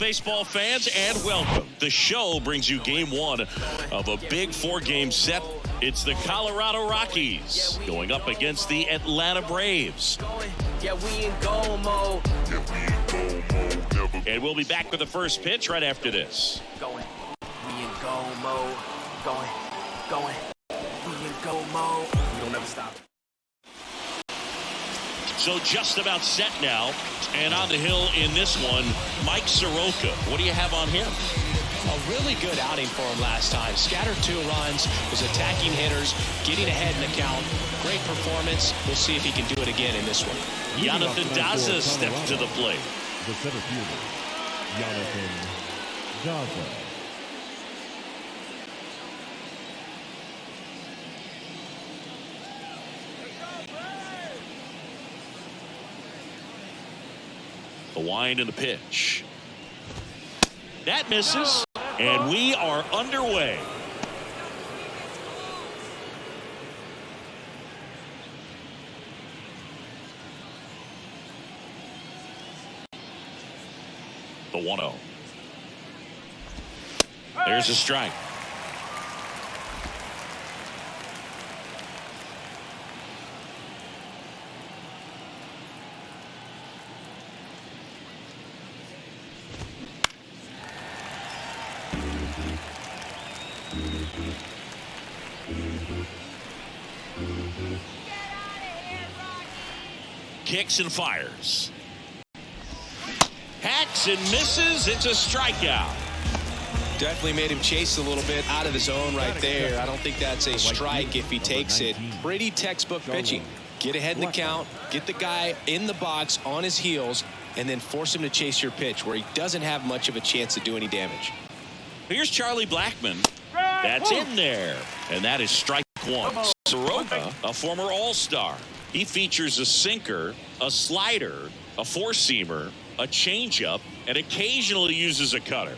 baseball fans, and welcome. The show brings you game one of a big four-game set. It's the Colorado Rockies going up against the Atlanta Braves. And we'll be back with the first pitch right after this. We in go mode. We in go mode. We don't ever stop. So just about set now, and on the hill in this one, Mike Soroka. What do you have on him? A really good outing for him last time. Scattered 2 runs, was attacking hitters, getting ahead in the count. Great performance. We'll see if he can do it again in this one. Jonathan Daza steps to the plate. The center fielder, Jonathan Daza. The wind and the pitch. That misses, and we are underway. The 1-0. There's a strike. Kicks and fires. Hacks and misses. It's a strikeout. Definitely made him chase a little bit out of the zone right there. I don't think that's a strike if he takes it. Pretty textbook pitching. Get ahead in the count, get the guy in the box on his heels, and then force him to chase your pitch where he doesn't have much of a chance to do any damage. Here's Charlie Blackmon. That's in there. And that is strike one. Soroka, a former All-Star. He features a sinker, a slider, a four-seamer, a changeup, and occasionally uses a cutter.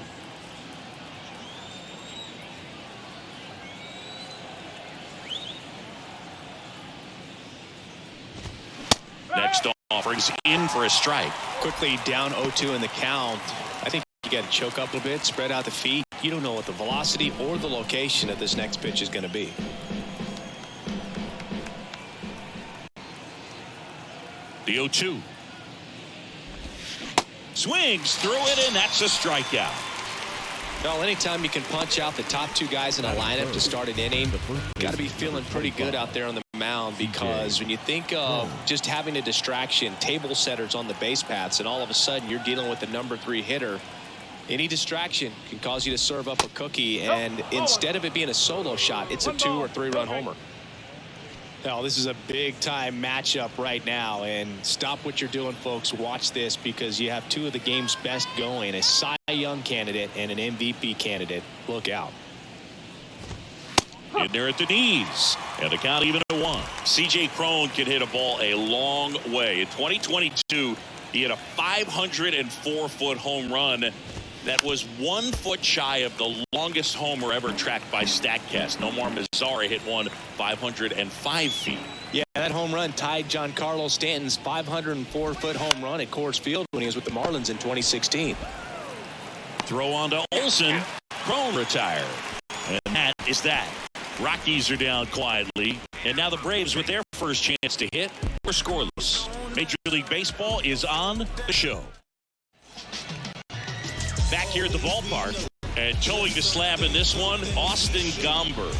Next offerings in for a strike. Quickly down 0-2 in the count. I think you got to choke up a bit, spread out the feet. You don't know what the velocity or the location of this next pitch is going to be. The 0-2. Swings through it, and that's a strikeout. Well, anytime you can punch out the top 2 guys in a lineup to start an inning, got to be feeling pretty good out there on the mound, because when you think of just having a distraction, table setters on the base paths, and all of a sudden you're dealing with the number 3 hitter, any distraction can cause you to serve up a cookie, and instead of it being a solo shot, it's a 2 or 3 run homer. Well, this is a big-time matchup right now, and stop what you're doing, folks. Watch this, because you have 2 of the game's best going, a Cy Young candidate and an MVP candidate. Look out. In there at the knees, and the count even at 1. C.J. Cron can hit a ball a long way. In 2022, he had a 504-foot home run. That was 1 foot shy of the longest homer ever tracked by StatCast. Nomar Mazara hit one 505 feet. Yeah, that home run tied Giancarlo Stanton's 504-foot home run at Coors Field when he was with the Marlins in 2016. Throw on to Olsen. Cron retired. And that is that. Rockies are down quietly. And now the Braves, with their first chance to hit, were scoreless. Major League Baseball is on the show. Back here at the ballpark, and towing the slab in this one, Austin Gomber.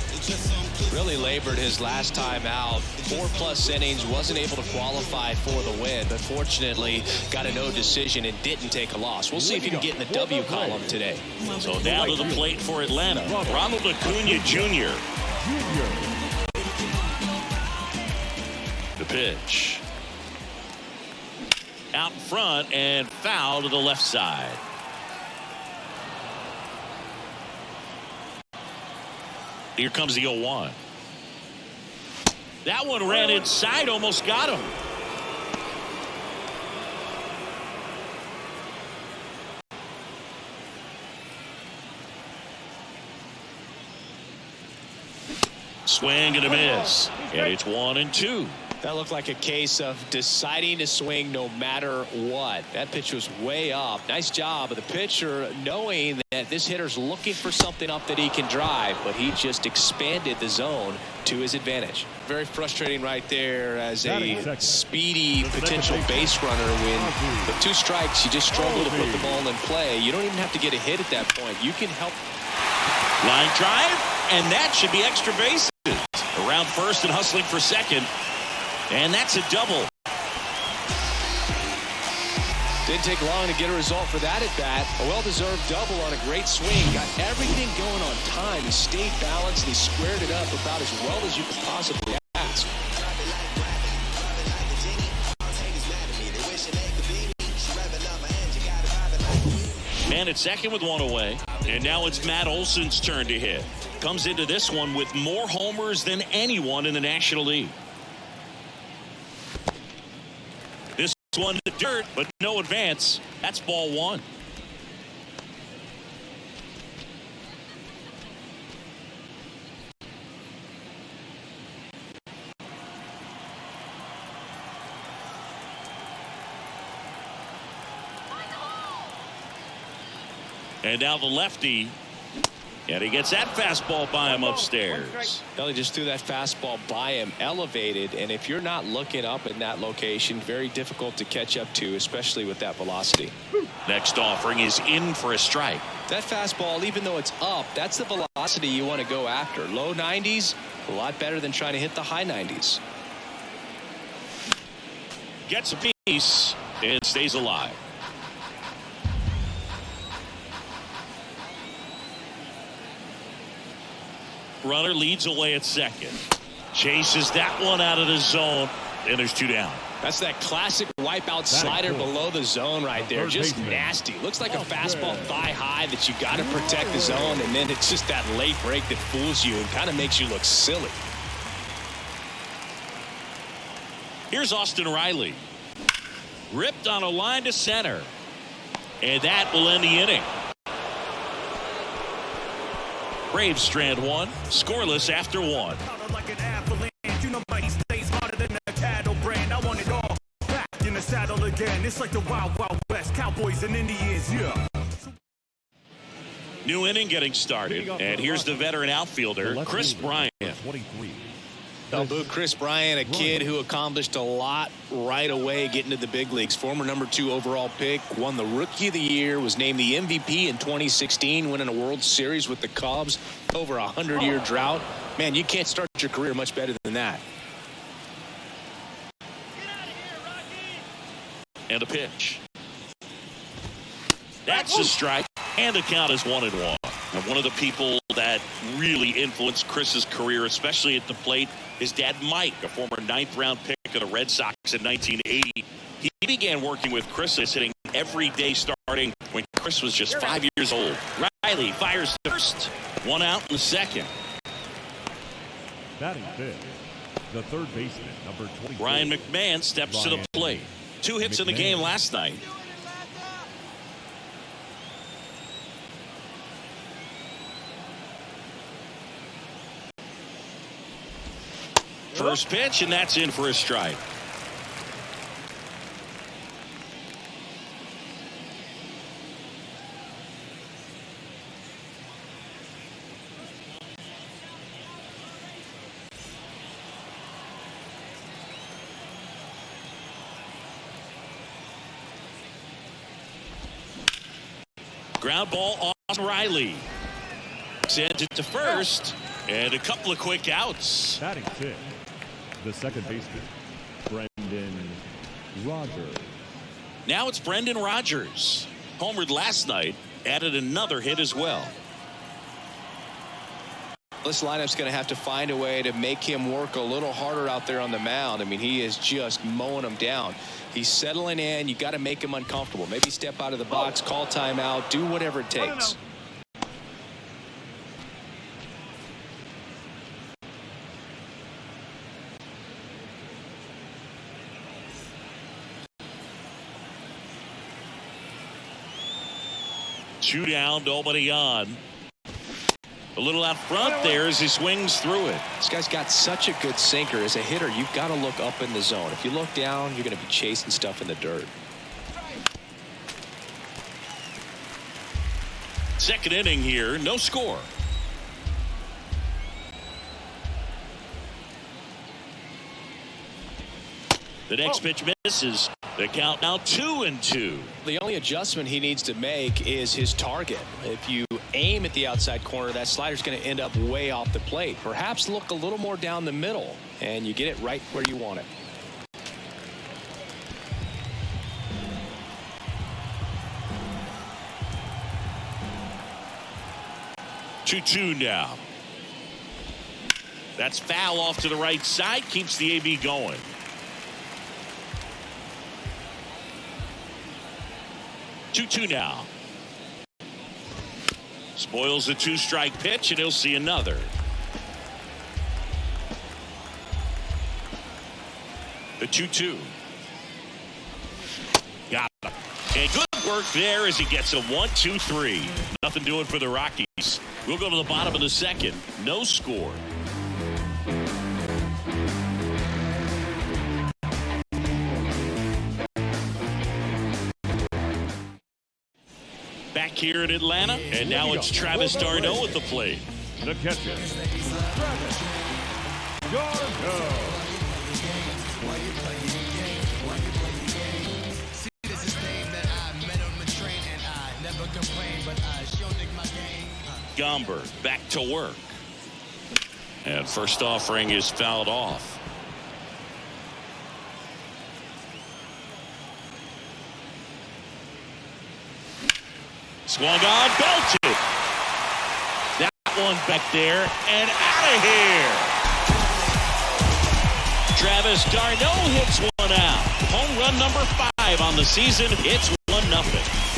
Really labored his last time out. 4+ innings, wasn't able to qualify for the win, but fortunately got a no decision and didn't take a loss. We'll see if he can get in the W column today. So down to the plate for Atlanta, Ronald Acuna Jr. The pitch. Out in front and foul to the left side. Here comes the 0-1. That one ran inside, almost got him. Swing and a miss. And it's 1-2. That looked like a case of deciding to swing no matter what. That pitch was way up. Nice job of the pitcher knowing that this hitter's looking for something up that he can drive, but he just expanded the zone to his advantage. Very frustrating right there as a speedy potential base runner when with 2 strikes you just struggle to put the ball in play. You don't even have to get a hit at that point. You can help. Line drive, and that should be extra bases. Around first and hustling for second. And that's a double. Didn't take long to get a result for that at bat. A well-deserved double on a great swing. Got everything going on time. He stayed balanced and he squared it up about as well as you could possibly ask. And it's second with 1 away. And now it's Matt Olson's turn to hit. Comes into this one with more homers than anyone in the National League. This one to dirt, but no advance. That's ball 1. And now the lefty. And he gets that fastball by him upstairs. Well, he just threw that fastball by him, elevated, and if you're not looking up in that location, very difficult to catch up to, especially with that velocity. Next offering is in for a strike. That fastball, even though it's up, that's the velocity you want to go after. Low 90s, a lot better than trying to hit the high 90s. Gets a piece and stays alive. Runner leads away at second. Chases that one out of the zone. And there's 2 down. That's that classic wipeout slider below the zone right there. Just nasty. Looks like a fastball thigh high that you got to protect the zone. And then it's just that late break that fools you and kind of makes you look silly. Here's Austin Riley. Ripped on a line to center. And that will end the inning. Braves strand 1, scoreless after 1. Like an avalanche, you know my stays harder than a cattle brand. I want it all back in the saddle again. It's like the Wild Wild West, Cowboys and Indians, yeah. New inning getting started, and here's the veteran outfielder, Chris Bryant. 23. Chris Bryant, a kid who accomplished a lot right away getting to the big leagues. Former number 2 overall pick, won the Rookie of the Year, was named the MVP in 2016, winning a World Series with the Cubs, over a 100-year drought. Man, you can't start your career much better than that. And a pitch. That's a strike, and the count is 1-1. And one of the people that really influenced Chris's career, especially at the plate, is dad Mike, a former 9th-round pick of the Red Sox in 1980. He began working with Chris, hitting every day starting when Chris was just 5 years old. Riley fires first, 1 out in the second. Batting fifth, the third baseman, number 24. Ryan McMahon steps to the plate. 2 hits in the game last night. First pitch, and that's in for a strike. Ground ball on Riley. Sends it to first, and a couple of quick outs. Batting fifth, the second baseman, Brendan Rodgers. Now it's Brendan Rodgers. Homered last night, added another hit as well. This lineup's going to have to find a way to make him work a little harder out there on the mound. I mean, he is just mowing them down. He's settling in. You got to make him uncomfortable. Maybe step out of the box, call timeout, do whatever it takes. Two down, nobody on. A little out front there as he swings through it. This guy's got such a good sinker. As a hitter, you've got to look up in the zone. If you look down, you're going to be chasing stuff in the dirt. Second inning here, no score. The next pitch misses. The count now 2-2. The only adjustment he needs to make is his target. If you aim at the outside corner, that slider's going to end up way off the plate. Perhaps look a little more down the middle, and you get it right where you want it. 2-2 now. That's foul off to the right side. Keeps the AB going. Two now. Spoils the 2-strike pitch, and he'll see another. The 2-2. Got him. And good work there as he gets a 1-2-3. Nothing doing for the Rockies. We'll go to the bottom of the second. No score. Back here in Atlanta, and now it's Travis d'Arnaud at the plate. The catcher, Travis d'Arnaud. Gomber back to work. And first offering is fouled off. Swung on, belted. That one back there and out of here. Travis d'Arnaud hits one out. Home run number 5 on the season. It's 1-0.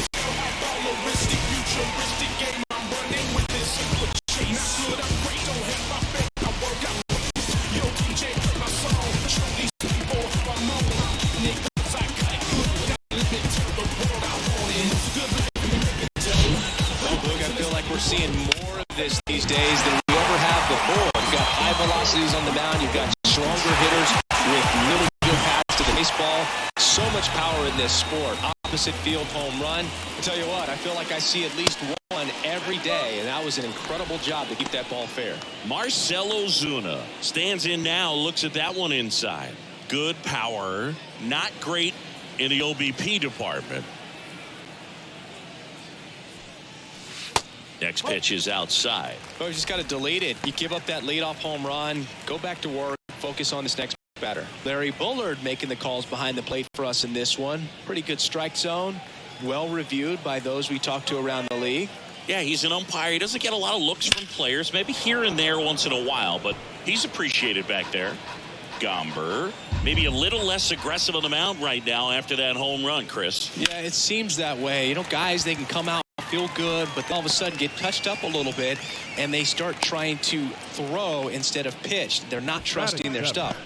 We're seeing more of this these days than we ever have before. You've got high velocities on the mound. You've got stronger hitters with really good paths to the baseball. So much power in this sport. Opposite field home run. I tell you what, I feel like I see at least one every day, and that was an incredible job to keep that ball fair. Marcell Ozuna stands in now, looks at that one inside. Good power, not great in the OBP department. Next pitch is outside. Oh, you just got to delete it. You give up that leadoff home run, go back to work, focus on this next batter. Larry Bullard making the calls behind the plate for us in this one. Pretty good strike zone. Well reviewed by those we talk to around the league. Yeah, he's an umpire. He doesn't get a lot of looks from players, maybe here and there once in a while, but he's appreciated back there. Gomber, maybe a little less aggressive on the mound right now after that home run, Chris. Yeah, it seems that way. You know, guys, they can come out, feel good, but all of a sudden get touched up a little bit, and they start trying to throw instead of pitch. They're not trusting their stuff.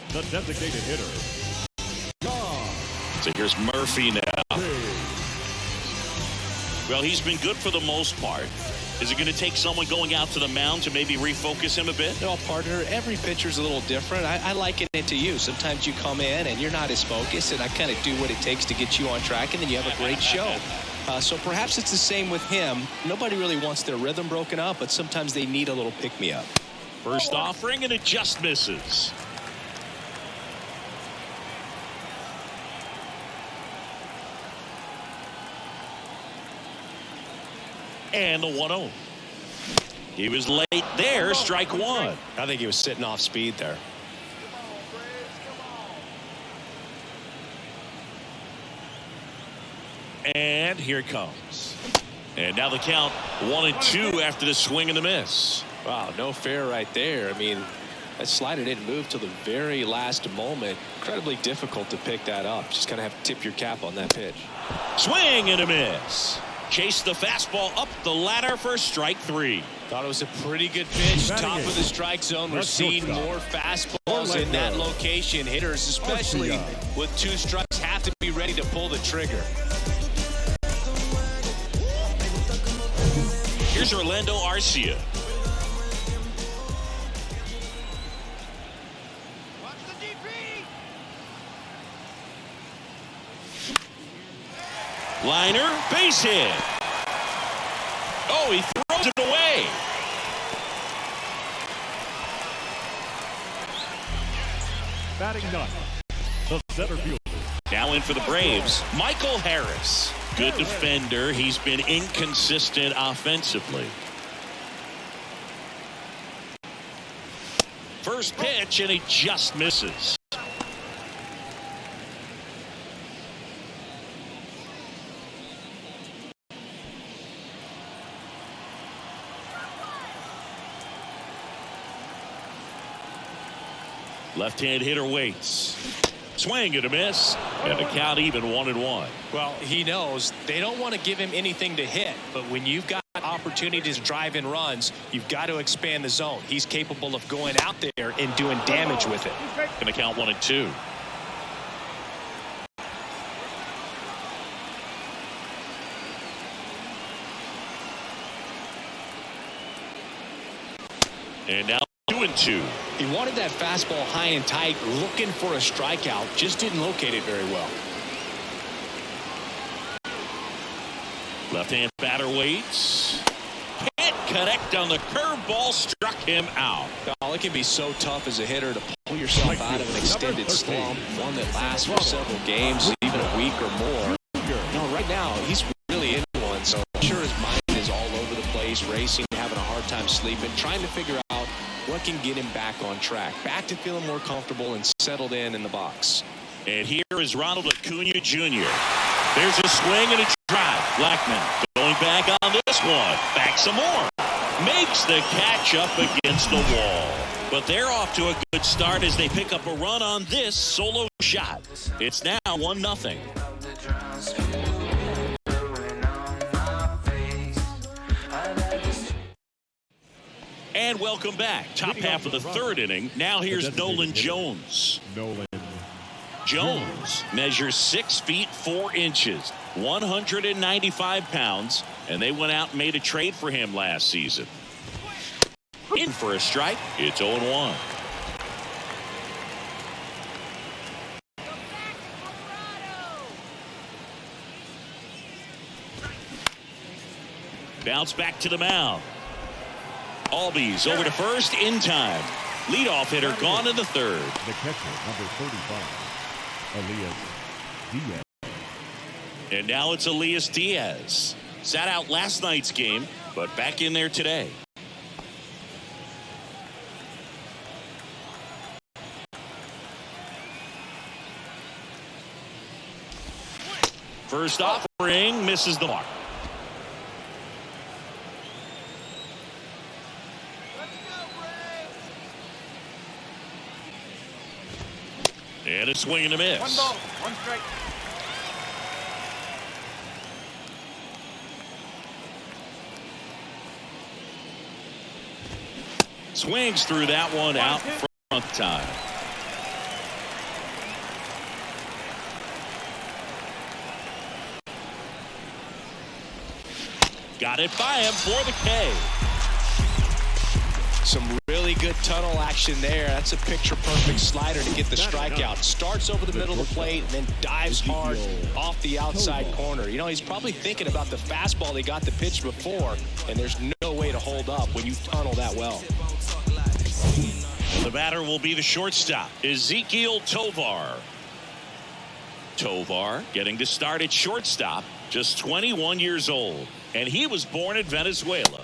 The designated hitter. So here's Murphy now. Well, he's been good for the most part. Is it going to take someone going out to the mound to maybe refocus him a bit? No, partner, every pitcher's a little different. I liken it to you. Sometimes you come in and you're not as focused, and I kind of do what it takes to get you on track, and then you have a great show. So perhaps it's the same with him. Nobody really wants their rhythm broken up, but sometimes they need a little pick-me-up. First offering, and it just misses. And the 1-0. He was late there, strike one. I think he was sitting off speed there. And here it comes. And now the count 1-2 after the swing and the miss. Wow, no fair right there. I mean, that slider didn't move till the very last moment. Incredibly difficult to pick that up. Just kind of have to tip your cap on that pitch. Swing and a miss. Chase the fastball up the ladder for strike 3. Thought it was a pretty good pitch. Top of the strike zone. We're seeing more fastballs in that location. Hitters, especially with 2 strikes, have to be ready to pull the trigger. Here's Orlando Arcia. Liner, base hit. Oh, he throws it away. Batting ninth, the center fielder. Now in for the Braves, Michael Harris. Good defender. He's been inconsistent offensively. First pitch, and he just misses. Left-hand hitter waits. Swing and a miss, and the count even 1-1. Well, he knows they don't want to give him anything to hit, but when you've got opportunities to drive in runs, you've got to expand the zone. He's capable of going out there and doing damage with it. Going to count 1-2. And now 2-2. He wanted that fastball high and tight, looking for a strikeout, just didn't locate it very well. Left-hand batter waits. Can't connect on the curveball, struck him out. Oh, it can be so tough as a hitter to pull yourself out of an extended slump, one that lasts for several games, even a week or more. No, right now, he's really in one, so I'm sure his mind is all over the place, racing, having a hard time sleeping, trying to figure out what can get him back on track, back to feeling more comfortable and settled in the box. And here is Ronald Acuna Jr. There's a swing and a drive. Blackman going back on this one. Back some more. Makes the catch up against the wall. But they're off to a good start as they pick up a run on this solo shot. It's now 1-0. And welcome back. Top half of the third inning. Now here's Nolan Jones. Jones measures 6 feet 4 inches, 195 pounds, and they went out and made a trade for him last season. In for a strike. It's 0-1. Bounce back to the mound. Albies over to first in time. Leadoff hitter gone in the third. The catcher, number 35, Elias Diaz. And now it's Elias Diaz. Sat out last night's game, but back in there today. First offering misses the mark. And a swing and a miss. 1 ball, 1 strike. Swings through that one out front time. Got it by him for the K. Some really good tunnel action there. That's a picture-perfect slider to get the strikeout. Starts over the middle of the plate and then dives hard off the outside corner. You know, he's probably thinking about the fastball they got the pitch before, and there's no way to hold up when you tunnel that well. The batter will be the shortstop, Ezequiel Tovar. Tovar getting to start at shortstop, just 21 years old, and he was born in Venezuela.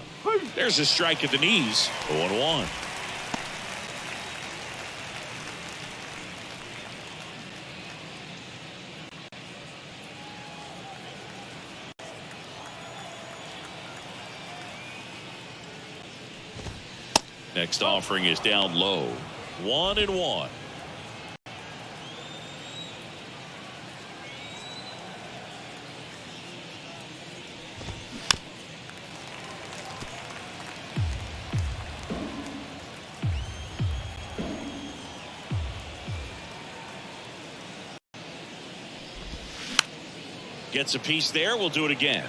There's a strike at the knees, 0-1. Next offering is down low, 1-1. Gets a piece there. We'll do it again.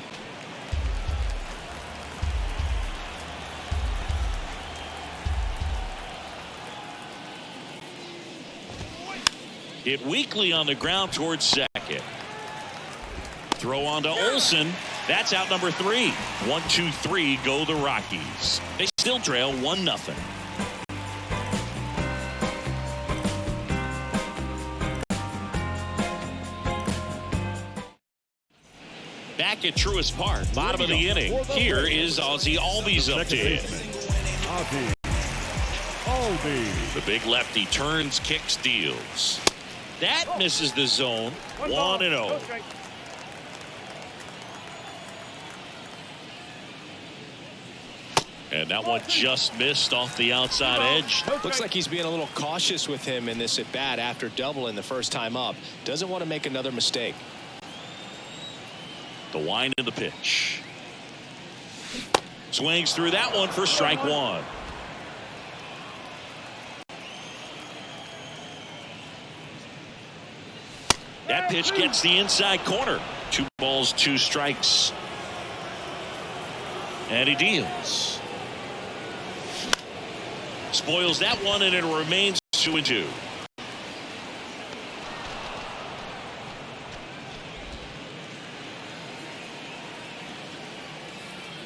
Hit weakly on the ground towards second. throw on to Olsen. That's out number 3. 1-2-3 go the Rockies. They still trail 1-0. Back at Truist Park, bottom of the inning. Here is Ozzie Albies up to hit. The big lefty turns, kicks, deals. That misses the zone. 1-0. And that one just missed off the outside edge. Looks like he's being a little cautious with him in this at bat after doubling the first time up. Doesn't want to make another mistake. The wind and the pitch. Swings through that one for strike 1. That pitch gets the inside corner. 2 balls, 2 strikes. And he deals. Spoils that one, and it remains 2-2.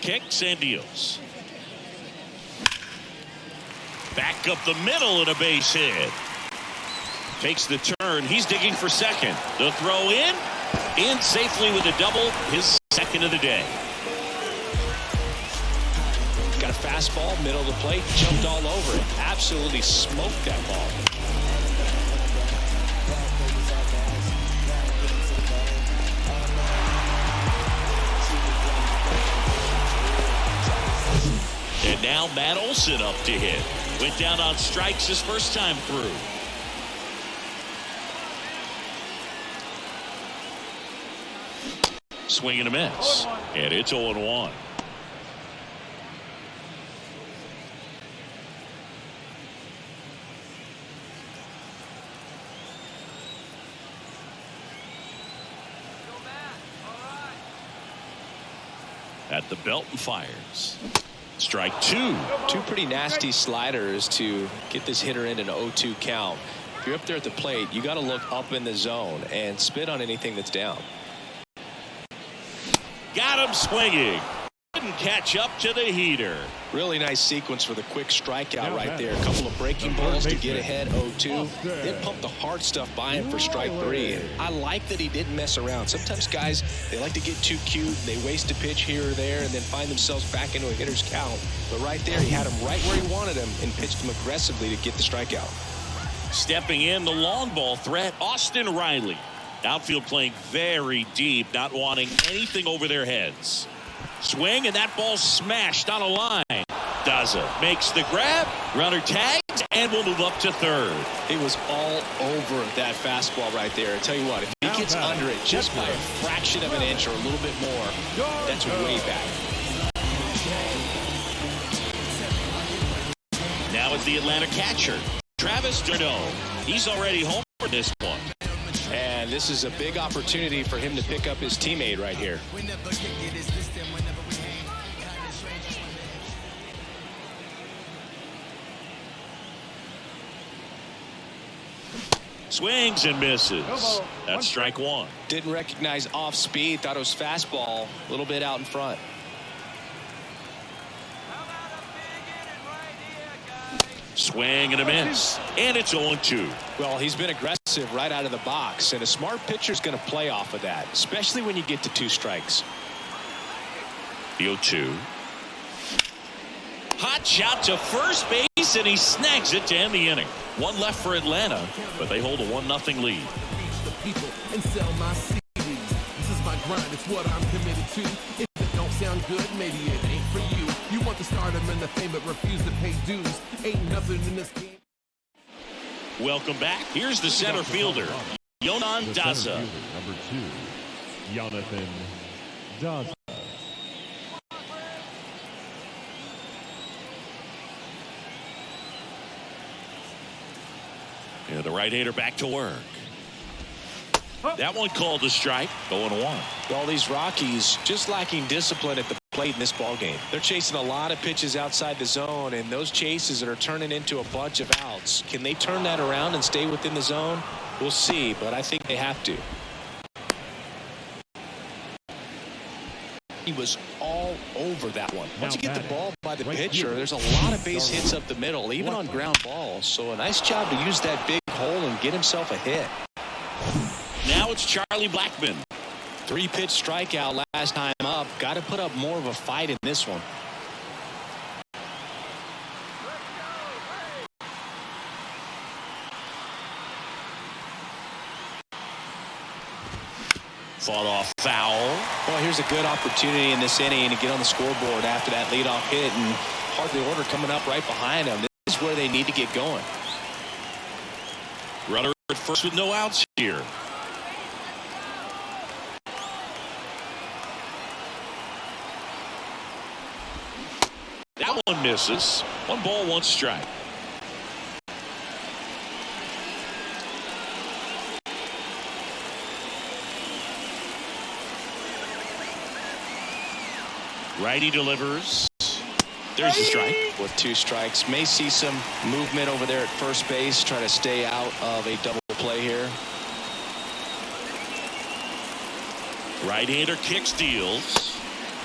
Kicks and deals. Back up the middle and a base hit. Takes the turn. He's digging for second. The throw in safely with a double, his second of the day. Got a fastball, middle of the plate, jumped all over it. Absolutely smoked that ball. And now Matt Olson up to hit. Went down on strikes his first time through. Swing and a miss. And it's 0-1. At the belt and fires. Strike 2. 2 pretty nasty sliders to get this hitter in an 0-2 count. If you're up there at the plate, you got to look up in the zone and spit on anything that's down. Got him swinging. Couldn't catch up to the heater. Really nice sequence for the quick strikeout right there. A couple of breaking balls to get ahead 0-2. Then pump the hard stuff by him for strike 3. And I like that he didn't mess around. Sometimes guys, they like to get too cute. They waste a pitch here or there and then find themselves back into a hitter's count. But right there, he had him right where he wanted him and pitched him aggressively to get the strikeout. Stepping in, the long ball threat, Austin Riley. Outfield playing very deep, not wanting anything over their heads. Swing, and that ball smashed on a line. Daza makes the grab, runner tags, and will move up to third. It was all over that fastball right there. I tell you what, if he gets under it just by a fraction of an inch or a little bit more, that's way back. Now it's the Atlanta catcher, Travis d'Arnaud. He's already home for this one. And this is a big opportunity for him to pick up his teammate right here. Swings and misses. That's strike 1. Didn't recognize off speed. Thought it was fastball. A little bit out in front. Swing and a miss. And it's 0-2. Well, he's been aggressive right out of the box. And a smart pitcher's going to play off of that, especially when you get to 2 strikes. The 0-2. Hot shot to first base, and he snags it to end the inning. 1 left for Atlanta, but they hold a 1-0 lead. And sell my CDs. This is my grind, it's what I'm committed to. If it don't sound good, maybe it ain't for you. You want the stardom and the fame, but refuse to pay dues. Ain't nothing in this game. Welcome back. Here's the center fielder, Yonan Daza. Number 2, Jonathan Daza. Yeah, the right-hander back to work. That one called a strike, 0-1. Well, these Rockies just lacking discipline at the plate in this ballgame. They're chasing a lot of pitches outside the zone, and those chases are turning into a bunch of outs. Can they turn that around and stay within the zone? We'll see, but I think they have to. He was all over that one. Once you get the ball by the Right pitcher, here. there's a lot of base hits up the middle, even on ground balls. So a nice job to use that big hole and get himself a hit. Now it's Charlie Blackmon. 3-pitch strikeout last time up. Got to put up more of a fight in this one. Fought off foul. Well, here's a good opportunity in this inning to get on the scoreboard after that leadoff hit, and hardly order coming up right behind him. This is where they need to get going. Runner at first with no outs here. That one misses. 1 ball, 1 strike. Righty delivers. There's the strike. With 2 strikes, may see some movement over there at first base. Try to stay out of a double play here. Right-hander kicks, deals.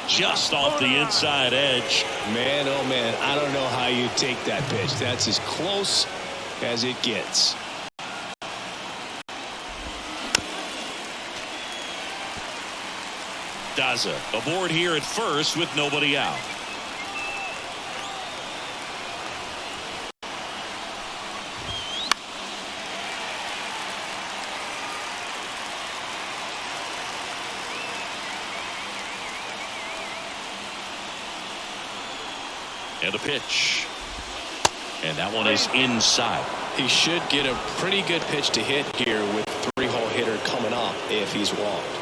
Just off the inside edge. Man, oh man, I don't know how you take that pitch. That's as close as it gets. Daza aboard here at first with nobody out. And a pitch. And that one is inside. He should get a pretty good pitch to hit here with 3-hole hitter coming up if he's walked.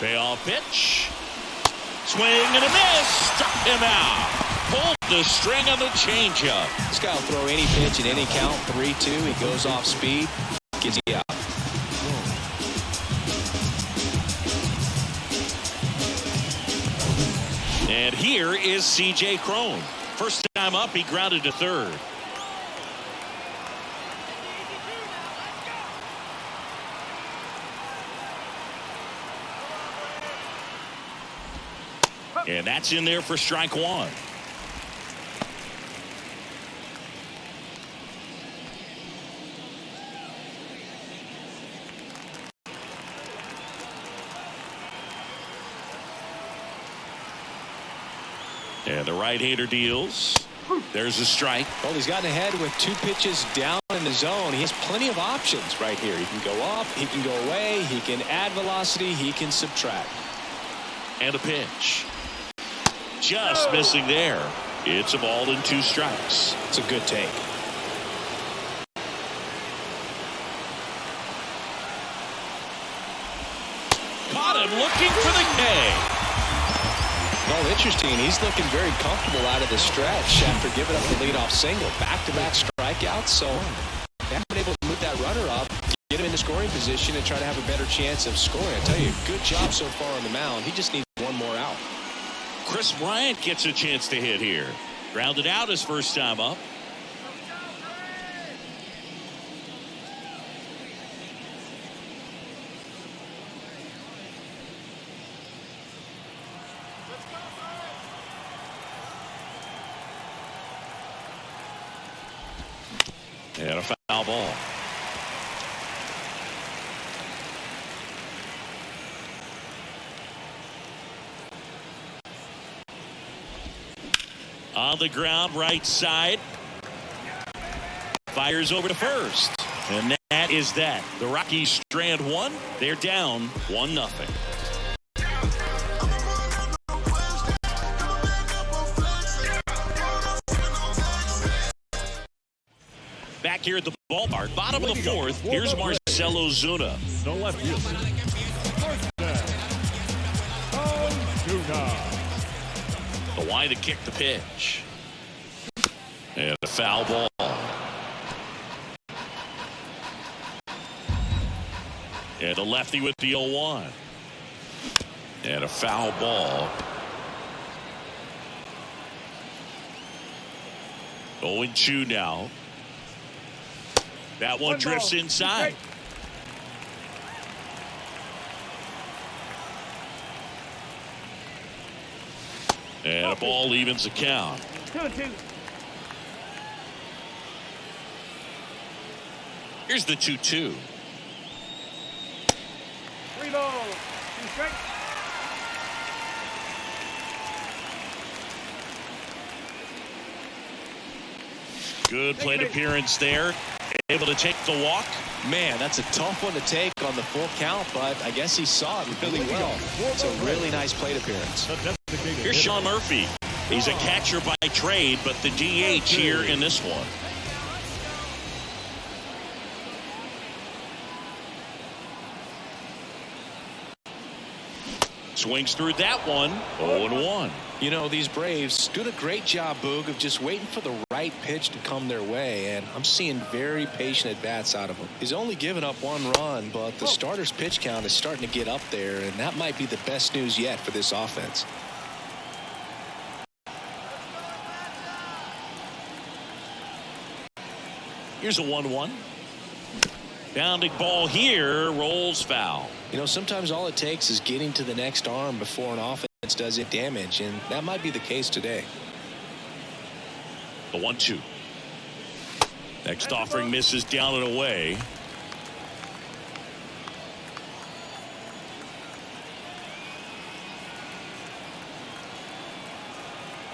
Payoff pitch. Swing and a miss. Struck him out. Pulled the string on the changeup. This guy will throw any pitch in any count. 3-2. He goes off speed. Gets you out. And here is C.J. Cron. First time up, he grounded to third. And that's in there for strike 1. And the right-hander deals. There's a strike. Well, he's gotten ahead with 2 pitches down in the zone. He has plenty of options right here. He can go up, he can go away, he can add velocity, he can subtract. And a pitch. Just missing there. It's a ball and 2 strikes. It's a good take. Caught him looking for the K. Well, interesting. He's looking very comfortable out of the stretch after giving up the leadoff single. Back-to-back strikeouts. So they haven't been able to move that runner up, get him in the scoring position, and try to have a better chance of scoring. I tell you, good job so far on the mound. He just needs 1 more out. Chris Bryant gets a chance to hit here. Grounded out his first time up. And a foul ball. On the ground, right side. Fires over to first. And that is that. The Rockies strand 1. They're down 1-0. Back here at the ballpark, bottom of the 4th, here's Marcell Ozuna. The left fielder, Ozuna. The wide to kick the pitch. And a foul ball. And a lefty with the 0-1. And a foul ball. 0-2 now. That one drifts inside. And a ball evens the count. 2-2. Here's the 2-2. 3 balls. 2 strikes. Good plate appearance there. Able to take the walk. Man, that's a tough one to take on the full count, but I guess he saw it really well. It's a really nice plate appearance. Here's Sean Murphy. He's a catcher by trade, but the DH here in this one. Swings through that one. 0-1. You know, these Braves did a great job, Boog, of just waiting for the right pitch to come their way, and I'm seeing very patient at-bats out of him. He's only given up 1 run, but the starter's pitch count is starting to get up there, and that might be the best news yet for this offense. Here's a 1-1. Bounding ball here, rolls foul. You know, sometimes all it takes is getting to the next arm before an offense does it damage, and that might be the case today. The 1-2. Next offering misses down and away.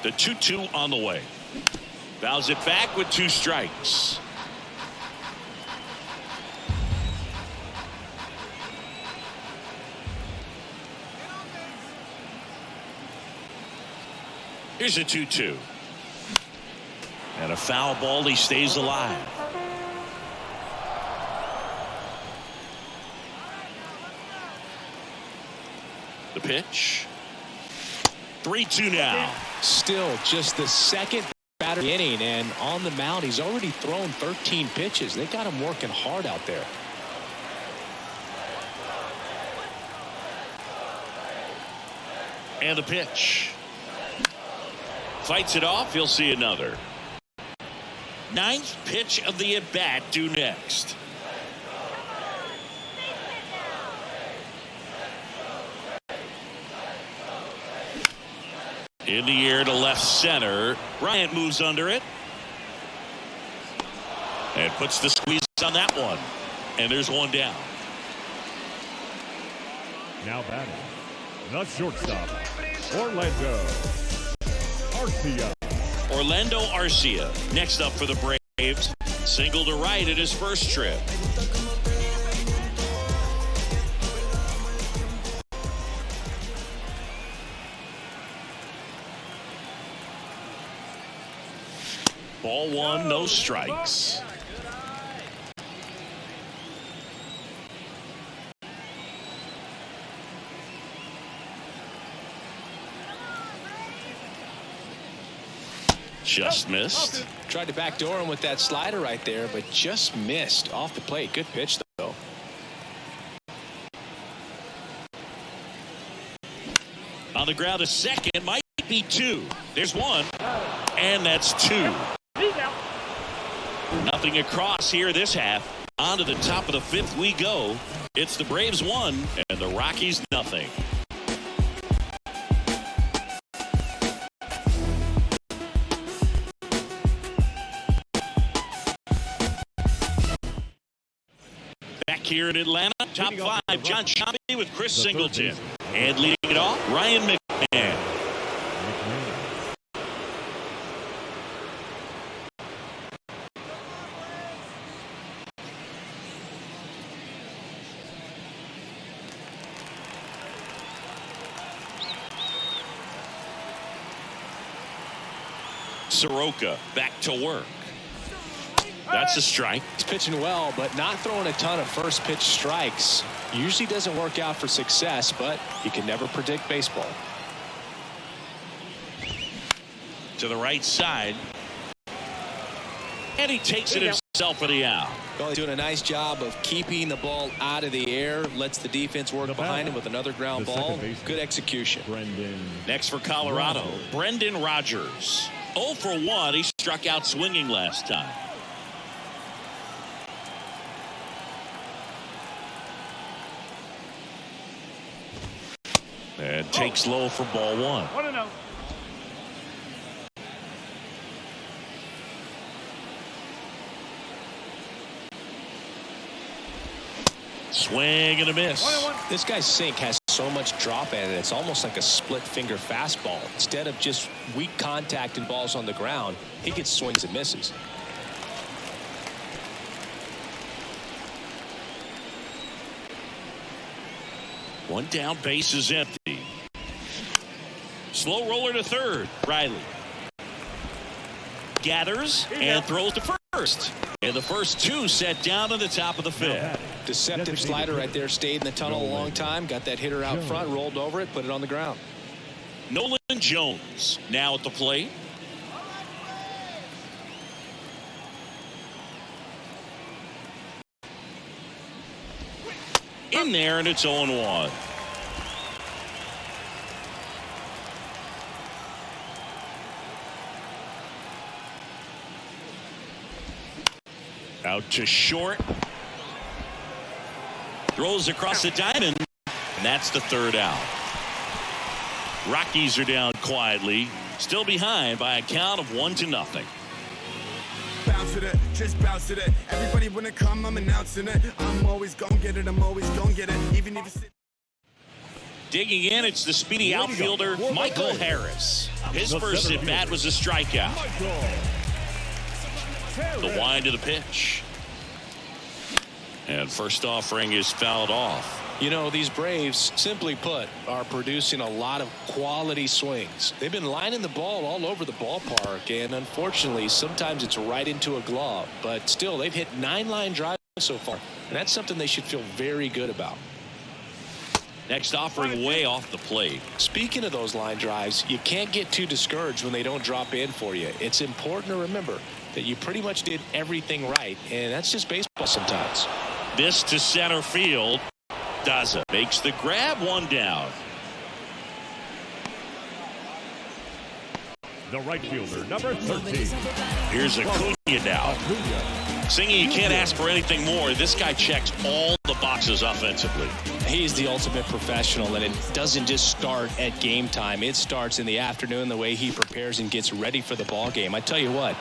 The 2-2 on the way. Fouls it back with 2 strikes. Here's a 2-2. And a foul ball. He stays alive. The pitch. 3-2 now. Still just the second batter inning, and on the mound he's already thrown 13 pitches. They got him working hard out there. And the pitch. Fights it off. He'll see another. 9th pitch of the at-bat due next. In the air to left center. Bryant moves under it. And puts the squeeze on that one. And there's one down. Now batting, the shortstop, Orlando Arcia. Orlando Arcia next up for the Braves. Single to right at his first trip. Ball 1, no strikes. Just missed. Tried to backdoor him with that slider right there, but just missed off the plate. Good pitch, though. On the ground, a second. Might be 2. There's 1. And that's 2. Nothing across here this half. On to the top of the 5th we go. It's the Braves 1 and the Rockies nothing. Back here in Atlanta, top 5, John Shambi with Chris Singleton. And leading it off, Ryan McMahon. Soroka back to work. That's a strike. He's pitching well, but not throwing a ton of first pitch strikes. Usually doesn't work out for success, but you can never predict baseball. To the right side. And he takes it himself for the out. Well, he's doing a nice job of keeping the ball out of the air. Lets the defense work behind him with another ground ball. Good execution. Next for Colorado, Brendan Rodgers. 0 for 1. He struck out swinging last time. And takes low for ball one. 1-0. Swing and a miss. 1-1. This guy's sink has so much drop in it. It's almost like a split finger fastball. Instead of just weak contact and balls on the ground, he gets swings and misses. One down, base is empty. Slow roller to third. Riley gathers and throws to first. And the first two set down to the top of the fifth. Deceptive slider right there. Stayed in the tunnel a long time. Got that hitter out front. Rolled over it. Put it on the ground. Nolan Jones now at the plate. In there, and it's 0-1. Out to short. Throws across the diamond, and that's the third out. Rockies are down quietly, still behind by a count of 1-0. Bounce it, just bounce it. Everybody wanna come, I'm announcing it. I'm always gonna get it, I'm always gonna get it. Even if it's... Digging in, it's the speedy outfielder, Michael Harris. His first at bat was a strikeout. The wind of the pitch. And first offering is fouled off. You know, these Braves, simply put, are producing a lot of quality swings. They've been lining the ball all over the ballpark, and unfortunately, sometimes it's right into a glove. But still, they've hit 9 line drives so far, and that's something they should feel very good about. Next offering way off the plate. Speaking of those line drives, you can't get too discouraged when they don't drop in for you. It's important to remember that you pretty much did everything right, and that's just baseball sometimes. This to center field. Daza makes the grab, one down. The right fielder, number 13. Here's Acuna now. Singing, you can't ask for anything more. This guy checks all the boxes offensively. He's the ultimate professional, and it doesn't just start at game time. It starts in the afternoon, the way he prepares and gets ready for the ball game. I tell you what,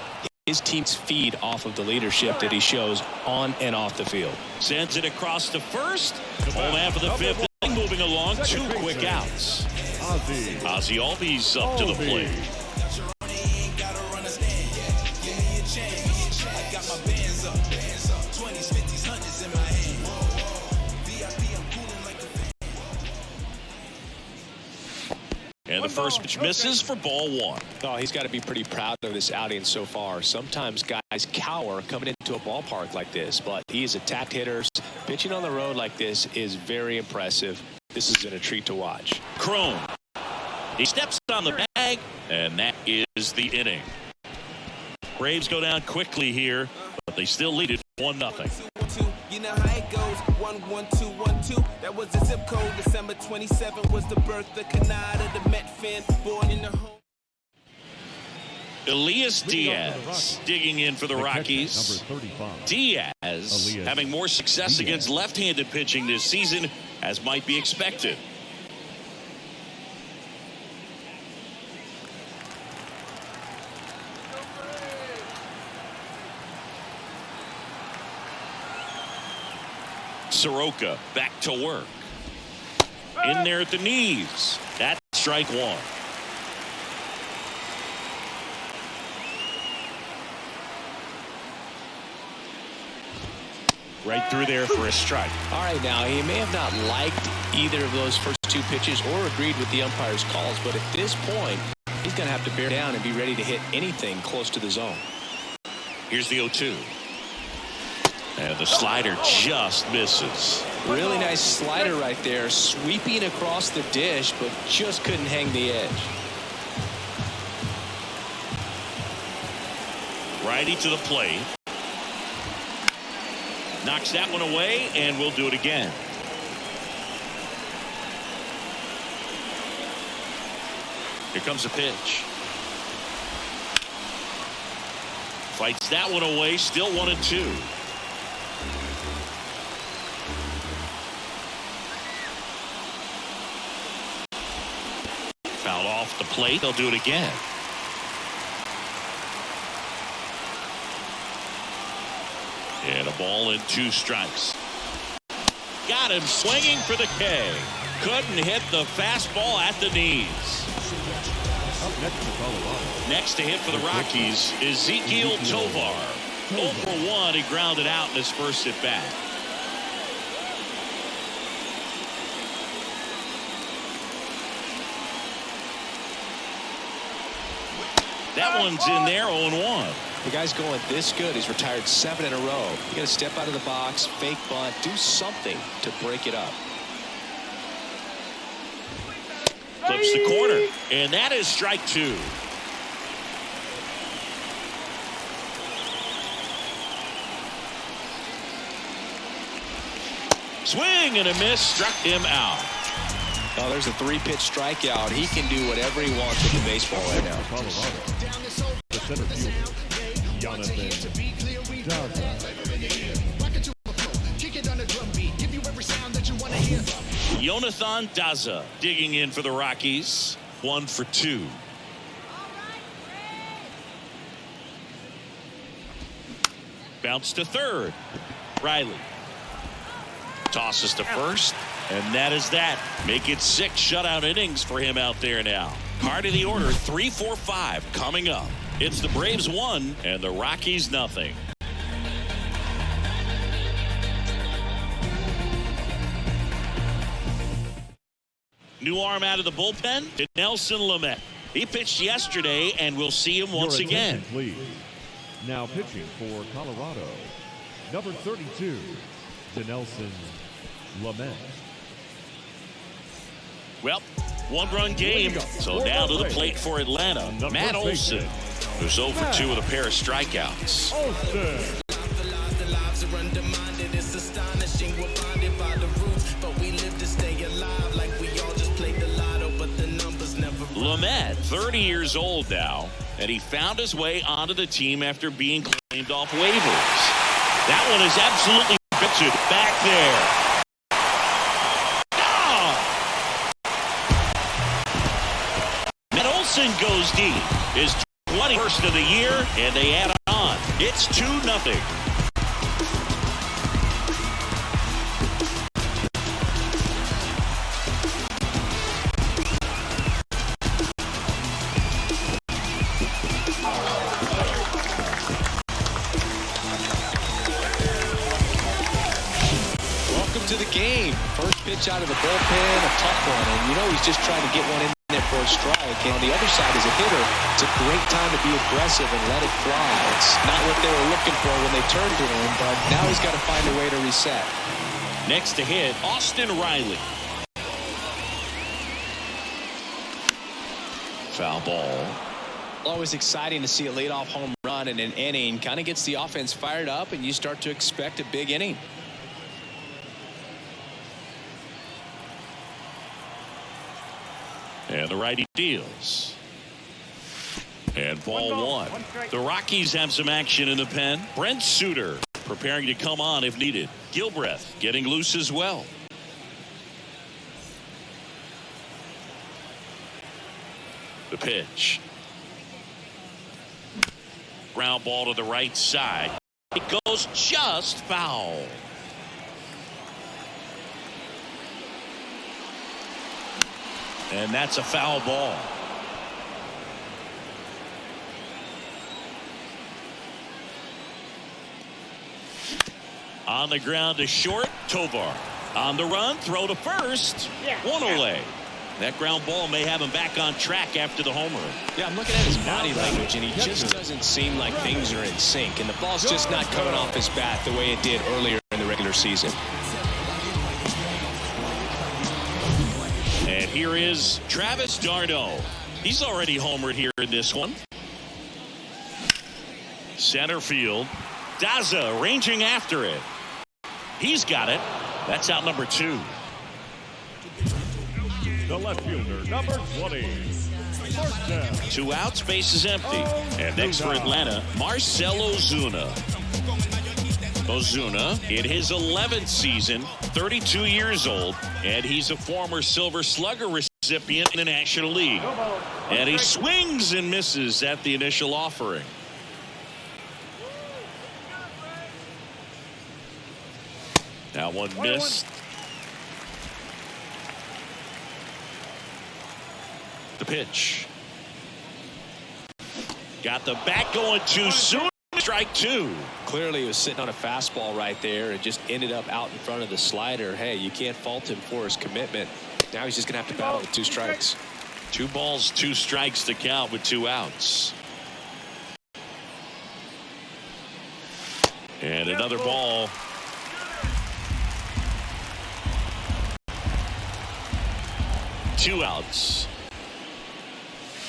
his teams feed off of the leadership that he shows on and off the field. Sends it across to first. Home half of the fifth inning, moving along. 2 quick outs. Ozzie Albies up to the plate. And the first pitch misses for ball one. Oh, he's got to be pretty proud of this outing so far. Sometimes guys cower coming into a ballpark like this, but he has attacked hitters. Pitching on the road like this is very impressive. This has been a treat to watch. Crone. He steps on the bag, and that is the inning. Braves go down quickly here, but they still lead it 1-0. You know how it goes. 1-1-2-1-2. That was the zip code. December 27 was the birth of Canada, the Met fan, born in the home. Elias Diaz digging in for the Rockies. Diaz having more success against left-handed pitching this season, as might be expected. Soroka back to work. In there at the knees. That's strike one. Right through there for a strike. All right, now, he may have not liked either of those first 2 pitches or agreed with the umpire's calls, but at this point, he's going to have to bear down and be ready to hit anything close to the zone. Here's the 0-2. And the slider just misses. Really nice slider right there, sweeping across the dish, but just couldn't hang the edge. Righty to the plate. Knocks that one away, and we'll do it again. Here comes a pitch. Fights that one away, still 1-2. Fouled off the plate. They'll do it again. And a ball and 2 strikes. Got him swinging for the K. Couldn't hit the fastball at the knees. Next to hit for the Rockies is Ezequiel Tovar. 0 for 1. He grounded out in his first at bat. That one's in there, 0-1. The guy's going this good. He's retired 7 in a row. You got to step out of the box, fake bunt, do something to break it up. Clips the corner, and that is strike 2. Swing and a miss, struck him out. Oh, there's a 3-pitch strikeout. He can do whatever he wants with the baseball right now. The center fielder, Jonathan Daza. Jonathan Daza digging in for the Rockies. 1 for 2. Bounce to third. Riley tosses to first, and that is that. Make it 6 shutout innings for him out there now. Heart of the order, 3, 4, 5 coming up. It's the Braves 1 and the Rockies nothing. New arm out of the bullpen to Nelson Lamet. He pitched yesterday, and we'll see him once again. Please. Now pitching for Colorado, number 32, Nelson Lamet. Well, 1-run game, so now to the plate for Atlanta. Matt Olson, who's 0 for 2 with a pair of strikeouts. Olson. Lamet, 30 years old now, and he found his way onto the team after being claimed off waivers. That one is absolutely pitched back there. Matt Olson goes deep. His 21st of the year, and they add on. It's 2-0. To the game. First pitch out of the bullpen, a tough one, and you know he's just trying to get one in there for a strike. And on the other side, as a hitter, it's a great time to be aggressive and let it fly. It's not what they were looking for when they turned to him, but now he's got to find a way to reset. Next to hit, Austin Riley. Foul ball. Always exciting to see a leadoff home run in an inning. Kind of gets the offense fired up, and you start to expect a big inning. And the righty deals. And ball 1. The Rockies have some action in the pen. Brent Suter preparing to come on if needed. Gilbreth getting loose as well. The pitch. Ground ball to the right side. It goes just foul. And that's a foul ball. On the ground to short, Tovar. On the run, throw to first. One away. That ground ball may have him back on track after the homer. Yeah, I'm looking at his body language, and he just doesn't seem like things are in sync. And the ball's just not coming off his bat the way it did earlier in the regular season. And here is Travis d'Arnaud. He's already homered here in this one. Center field. Daza ranging after it. He's got it. That's out number 2. The left fielder, number 20, Marcell. 2 outs, base is empty. And next for Atlanta, Marcell Ozuna. Ozuna in his 11th season, 32 years old, and he's a former Silver Slugger recipient. recipient in the National League. And he swings and misses at the initial offering. That one missed. The pitch. Got the bat going too soon. Strike two. Clearly he was sitting on a fastball right there and just ended up out in front of the slider. Hey, you can't fault him for his commitment. Now he's just going to have to battle with 2 strikes. 2 balls, 2 strikes to count with 2 outs. And another ball. Two outs.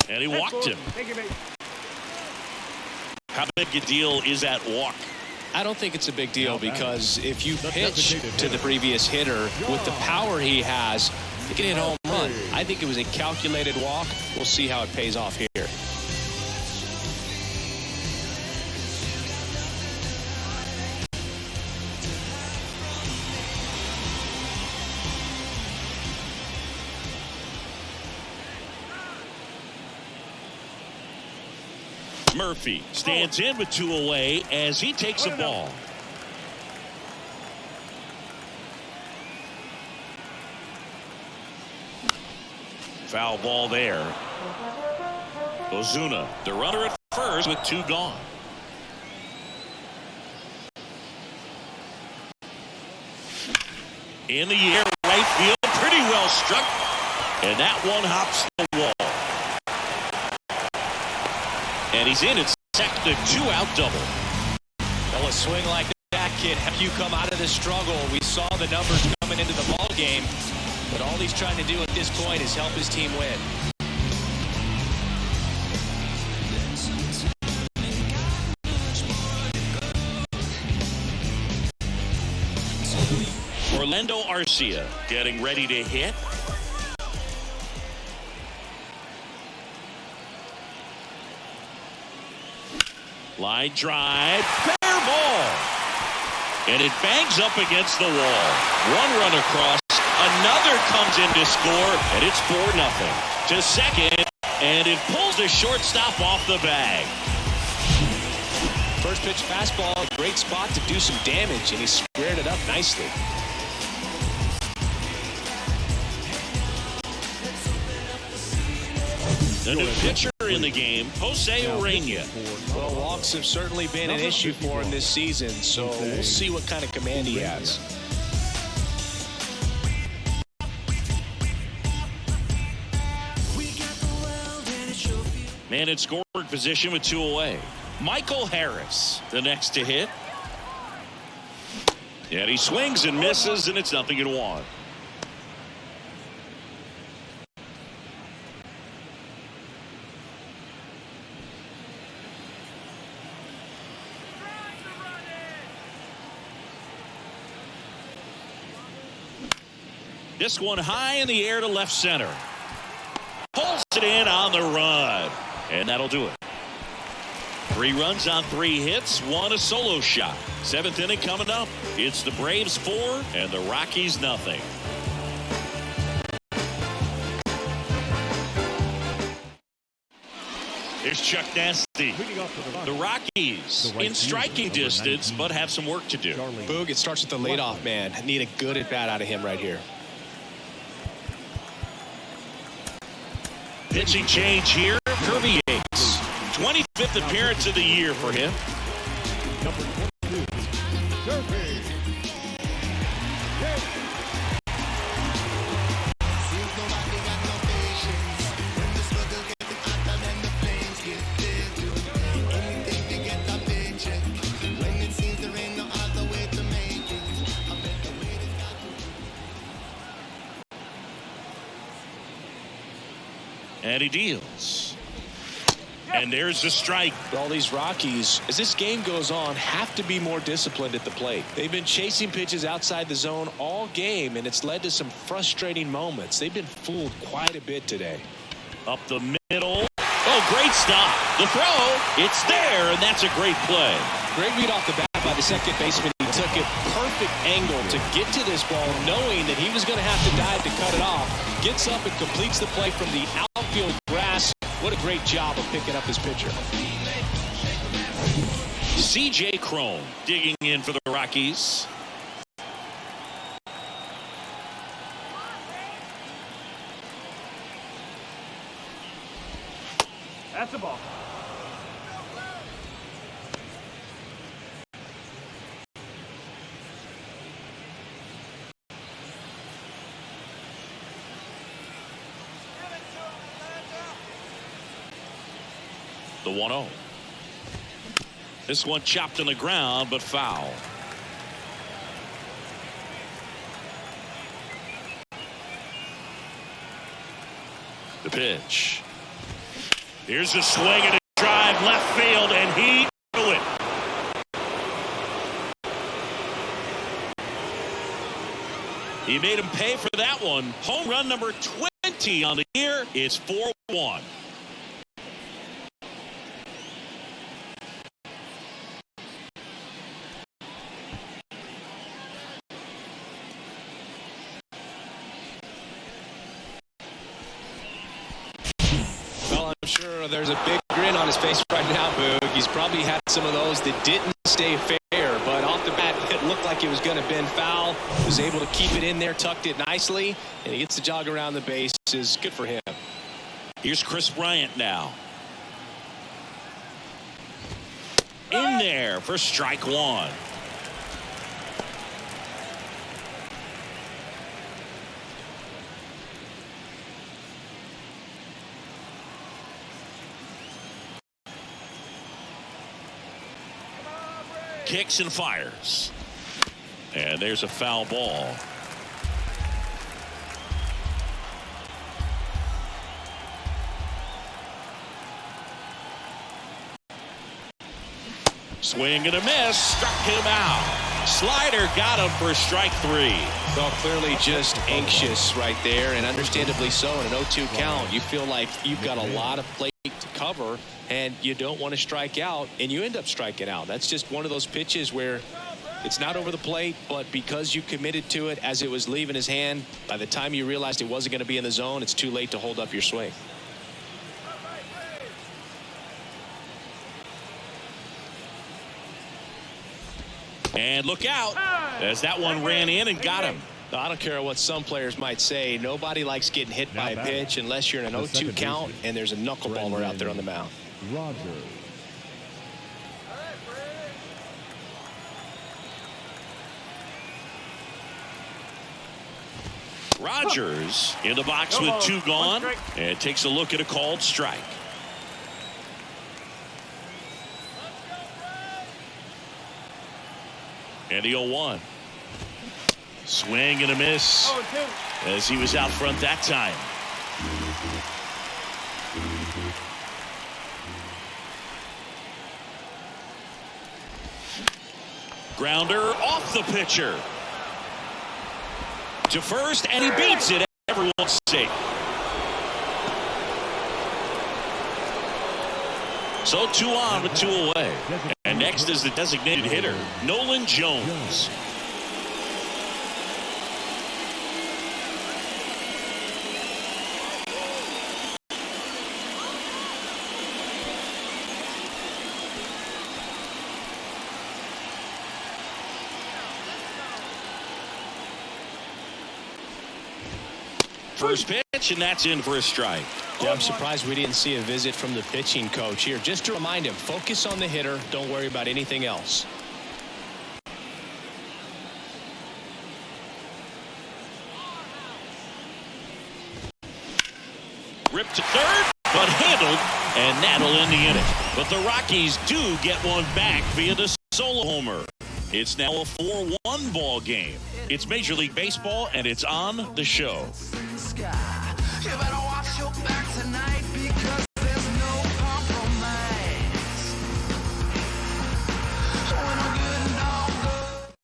And he walked him. How big a deal is that walk? I don't think it's a big deal because if you pitch to the previous hitter with the power he has, he can hit a home run. I think it was a calculated walk. We'll see how it pays off here. Murphy stands in with 2 away as he takes a ball. Foul ball there. Ozuna, the runner at first with 2 gone. In the air, right field, pretty well struck. And that one hops the wall. And he's in. It's second, a 2-out double. Well, a swing like that, kid, help you come out of the struggle. We saw the numbers coming into the ball game, but all he's trying to do at this point is help his team win. Orlando Arcia getting ready to hit. Line drive, fair ball. And it bangs up against the wall. 1 run across, another comes in to score, and it's 4-0 to second, and it pulls the shortstop off the bag. First pitch fastball, a great spot to do some damage, and he squared it up nicely. The new pitcher in the game, Jose Urena. Well, walks have certainly been an issue for him this season, so we'll see what kind of command he has. Man in scoring position with 2 away. Michael Harris, the next to hit. And he swings and misses, and it's 0-1. This one high in the air to left center. Pulls it in on the run. And that'll do it. 3 runs on 3 hits, 1 a solo shot. 7th inning coming up. It's the Braves 4 and the Rockies 0. There's Chuck Nasty. The Rockies in striking distance, but have some work to do. Boog, it starts with the leadoff man. Need a good at bat out of him right here. Pitching change here, Kirby Yates. 25th appearance of the year for him. Number 22, Kirby. And he deals. And there's the strike. All these Rockies, as this game goes on, have to be more disciplined at the plate. They've been chasing pitches outside the zone all game, and it's led to some frustrating moments. They've been fooled quite a bit today. Up the middle. Oh, great stop. The throw, it's there, and that's a great play. Great read off the bat by the second baseman. He took a perfect angle to get to this ball, knowing that he was going to have to dive to cut it off. Gets up and completes the play from the outfield grass. What a great job of picking up his pitcher. C.J. Cron digging in for the Rockies. That's the ball. The 1-0. This one chopped on the ground, but foul. The pitch. Here's a swing and a drive left field, and he threw it. He made him pay for that one. Home run number 20 on the year. It's 4-1. Well, I'm sure there's a big grin on his face right now, Boog. He's probably had some of those that didn't stay fair, but off the bat, it looked like it was going to bend foul. Was able to keep it in there, tucked it nicely, and he gets the jog around the bases. Good for him. Here's Chris Bryant now. In there for strike one. Kicks and fires. And there's a foul ball. Swing and a miss. Struck him out. Slider got him for strike three. Well, clearly just anxious right there, and understandably so. In an 0-2 count, you feel like you've got a lot of plate to cover, and you don't want to strike out, and you end up striking out. That's just one of those pitches where it's not over the plate, but because you committed to it as it was leaving his hand, by the time you realized it wasn't going to be in the zone, it's too late to hold up your swing. And look out as that one ran in and got him. I don't care what some players might say. Nobody likes getting hit by a pitch unless you're in an 0-2 count and there's a knuckleballer out there on the mound. Rogers in the box with two gone and takes a look at a called strike. And the 0-1. Swing and a miss as he was out front that time. Grounder off the pitcher to first, and he beats it. Everyone's safe. So 2 on with 2 away. And next is the designated hitter, Nolan Jones. First pitch, and that's in for a strike. Yeah, I'm surprised we didn't see a visit from the pitching coach here, just to remind him, focus on the hitter, don't worry about anything else. Ripped to third, but handled, and that'll end the inning. But the Rockies do get one back via the solo homer. It's now a 4-1 ball game. It's Major League Baseball, and it's on the show. You better watch your back tonight because there's no compromise. When I'm good and all good.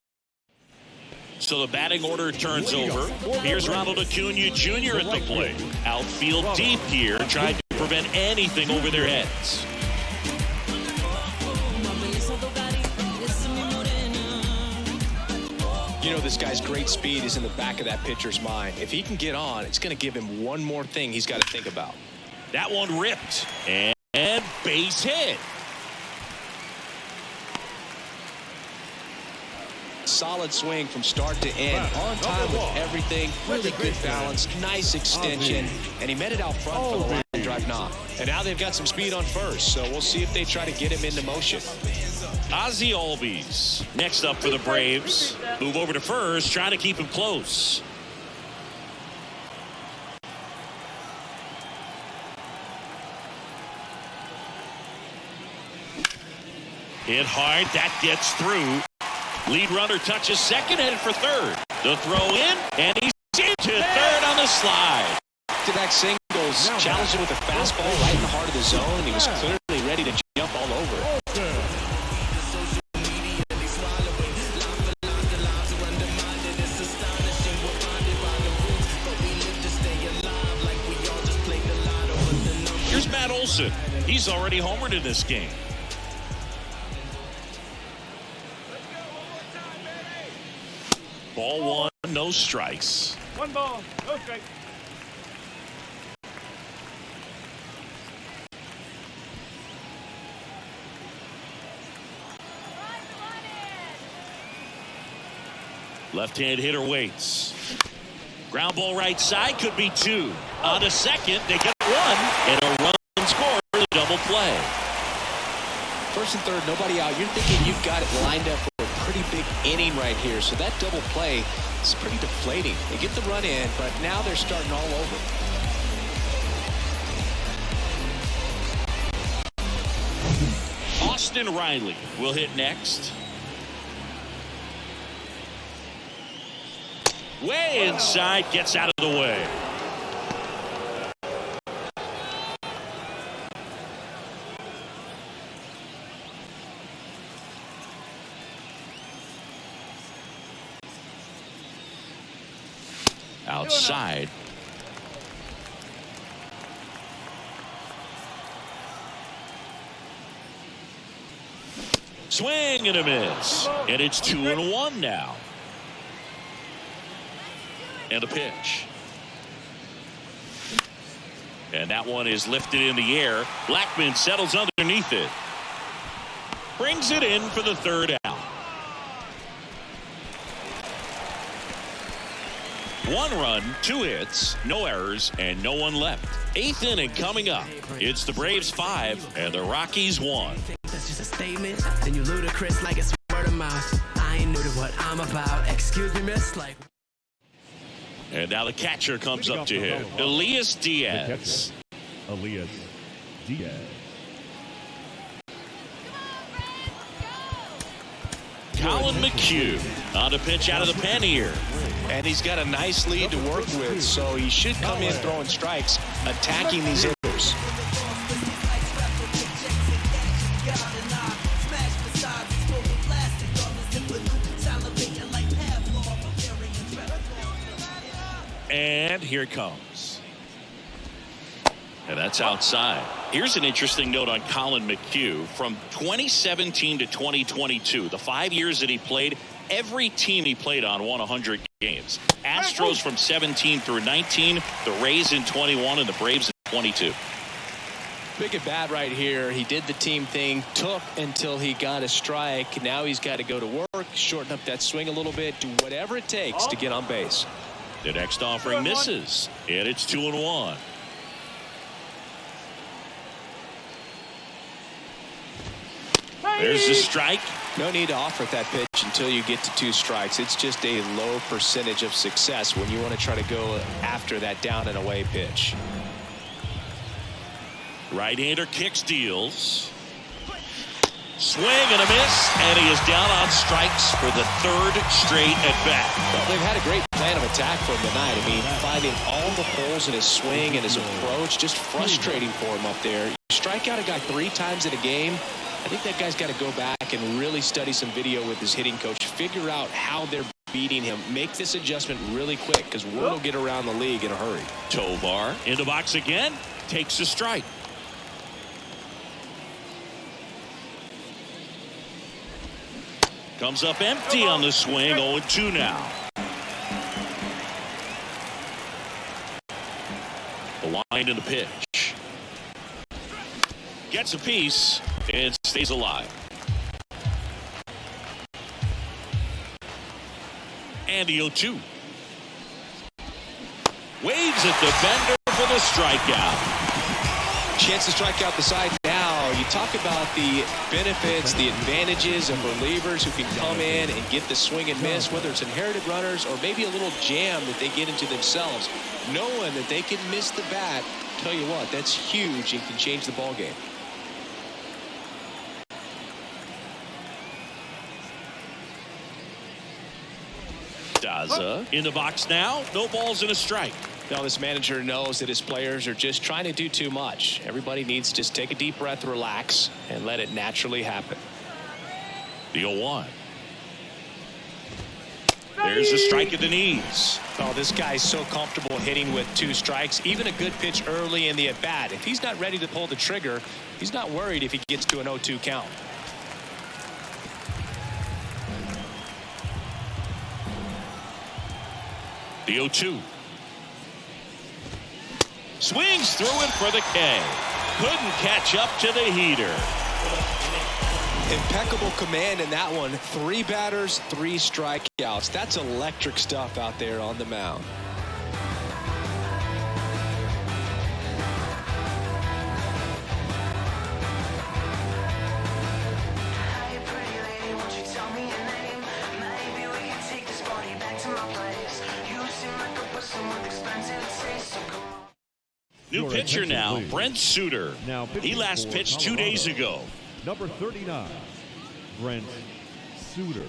So the batting order turns over. Here's Ronald Acuna Jr. at the plate. Outfield deep here, trying to prevent anything over their heads. You know, this guy's great speed is in the back of that pitcher's mind. If he can get on, it's going to give him one more thing he's got to think about. That one ripped and base hit. Solid swing from start to end. On time with everything. Really good balance. Nice extension. And he met it out front for the line drive knock. And now they've got some speed on first. So we'll see if they try to get him into motion. Ozzie Albies next up for the Braves. Move over to first, trying to keep him close. Hit hard, that gets through. Lead runner touches second, headed for third. The throw in, and he's into third on the slide. Back-to-back singles, challenged him with a fastball right in the heart of the zone, and he was clearly ready to jump all over it. Here's Matt Olson. He's already homered in this game. Ball one, no strikes. One ball, no strikes. Left-hand hitter waits. Ground ball right side, could be two. On to second, they get one, and a run scores, a double play. First and third, nobody out. You're thinking you've got it lined up for a pretty big inning right here. So that double play is pretty deflating. They get the run in, but now they're starting all over. Austin Riley will hit next. Way inside, gets out of the way. Outside. Swing and a miss. And it's 2-1 now. And a pitch. And that one is lifted in the air. Blackman settles underneath it. Brings it in for the third out. One run, 2 hits, no errors, and no one left. 8th inning coming up. It's the Braves 5 and the Rockies 1. That's just a statement. Then you ludicrous like it's word of mouth. I ain't new to what I'm about. Excuse me, miss. Like. And now the catcher comes up to him. Elias Diaz. Elias Diaz. Colin McHugh on a pitch out of the pen here. And he's got a nice lead to work with, so he should come in throwing strikes, attacking these hitters. And here it comes. And that's outside. Here's an interesting note on Colin McHugh. From 2017 to 2022, the 5 years that he played, every team he played on won 100 games. Astros from 17 through 19, the Rays in 21, and the Braves in 22. Big at bat right here. He did the team thing, took until he got a strike. Now he's got to go to work, shorten up that swing a little bit, do whatever it takes to get on base. The next offering misses, and it's 2-1. There's the strike. No need to offer that pitch until you get to 2 strikes. It's just a low percentage of success when you want to try to go after that down and away pitch. Right-hander kicks, deals. Swing and a miss, and he is down on strikes for the 3rd straight at bat. Well, they've had a great plan of attack for him tonight. I mean, finding all the holes in his swing and his approach, just frustrating for him up there. You strike out a guy 3 times in a game. I think that guy's got to go back and really study some video with his hitting coach, figure out how they're beating him, make this adjustment really quick, because word will get around the league in a hurry. Tovar in the box again, takes a strike. Comes up empty on the swing. 0-2 now. The line and the pitch. Gets a piece and stays alive. And the 0-2. Waves at the bender for the strikeout. Chance to strike out the side now. You talk about the benefits, the advantages of relievers who can come in and get the swing and miss, whether it's inherited runners or maybe a little jam that they get into themselves. Knowing that they can miss the bat, tell you what, that's huge and can change the ball game. Daza in the box now. No balls and a strike. Now this manager knows that his players are just trying to do too much. Everybody needs to just take a deep breath, relax, and let it naturally happen. The 0-1. There's a strike at the knees. Oh, this guy's so comfortable hitting with 2 strikes. Even a good pitch early in the at-bat. If he's not ready to pull the trigger, he's not worried if he gets to an 0-2 count. The 0-2. Swings through it for the K. Couldn't catch up to the heater. Impeccable command in that one. 3 batters, 3 strikeouts. That's electric stuff out there on the mound. New pitcher now, Brent Suter. He last pitched 2 days ago. Number 39, Brent Suter.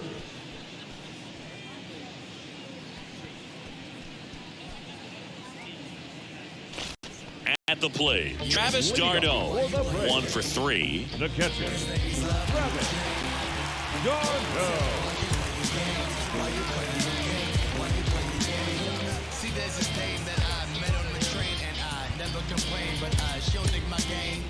At the plate, Travis d'Arnaud, 1 for 3. The catcher, Travis d'Arnaud. See, there's this dame that I met on the train, and I never complain, but she'll dig my game.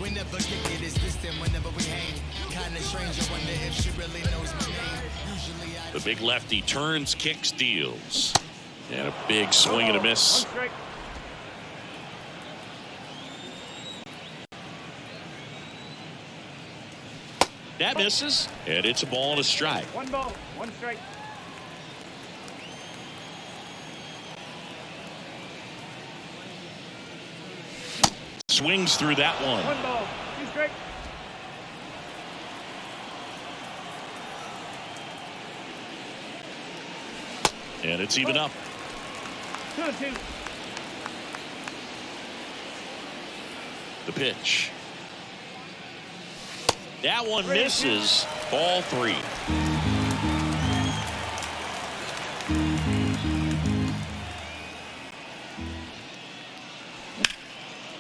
We never kick it, it's distant whenever we hang. Kinda strange, I wonder if she really knows my name. Usually I... The big lefty turns, kicks, deals. And a big swing and a miss. That misses, and it's a ball and a strike. 1 ball, 1 strike. Swings through that one. 1 ball, 2 strike. And it's even up. 2-2. The pitch. That one misses. Ball 3.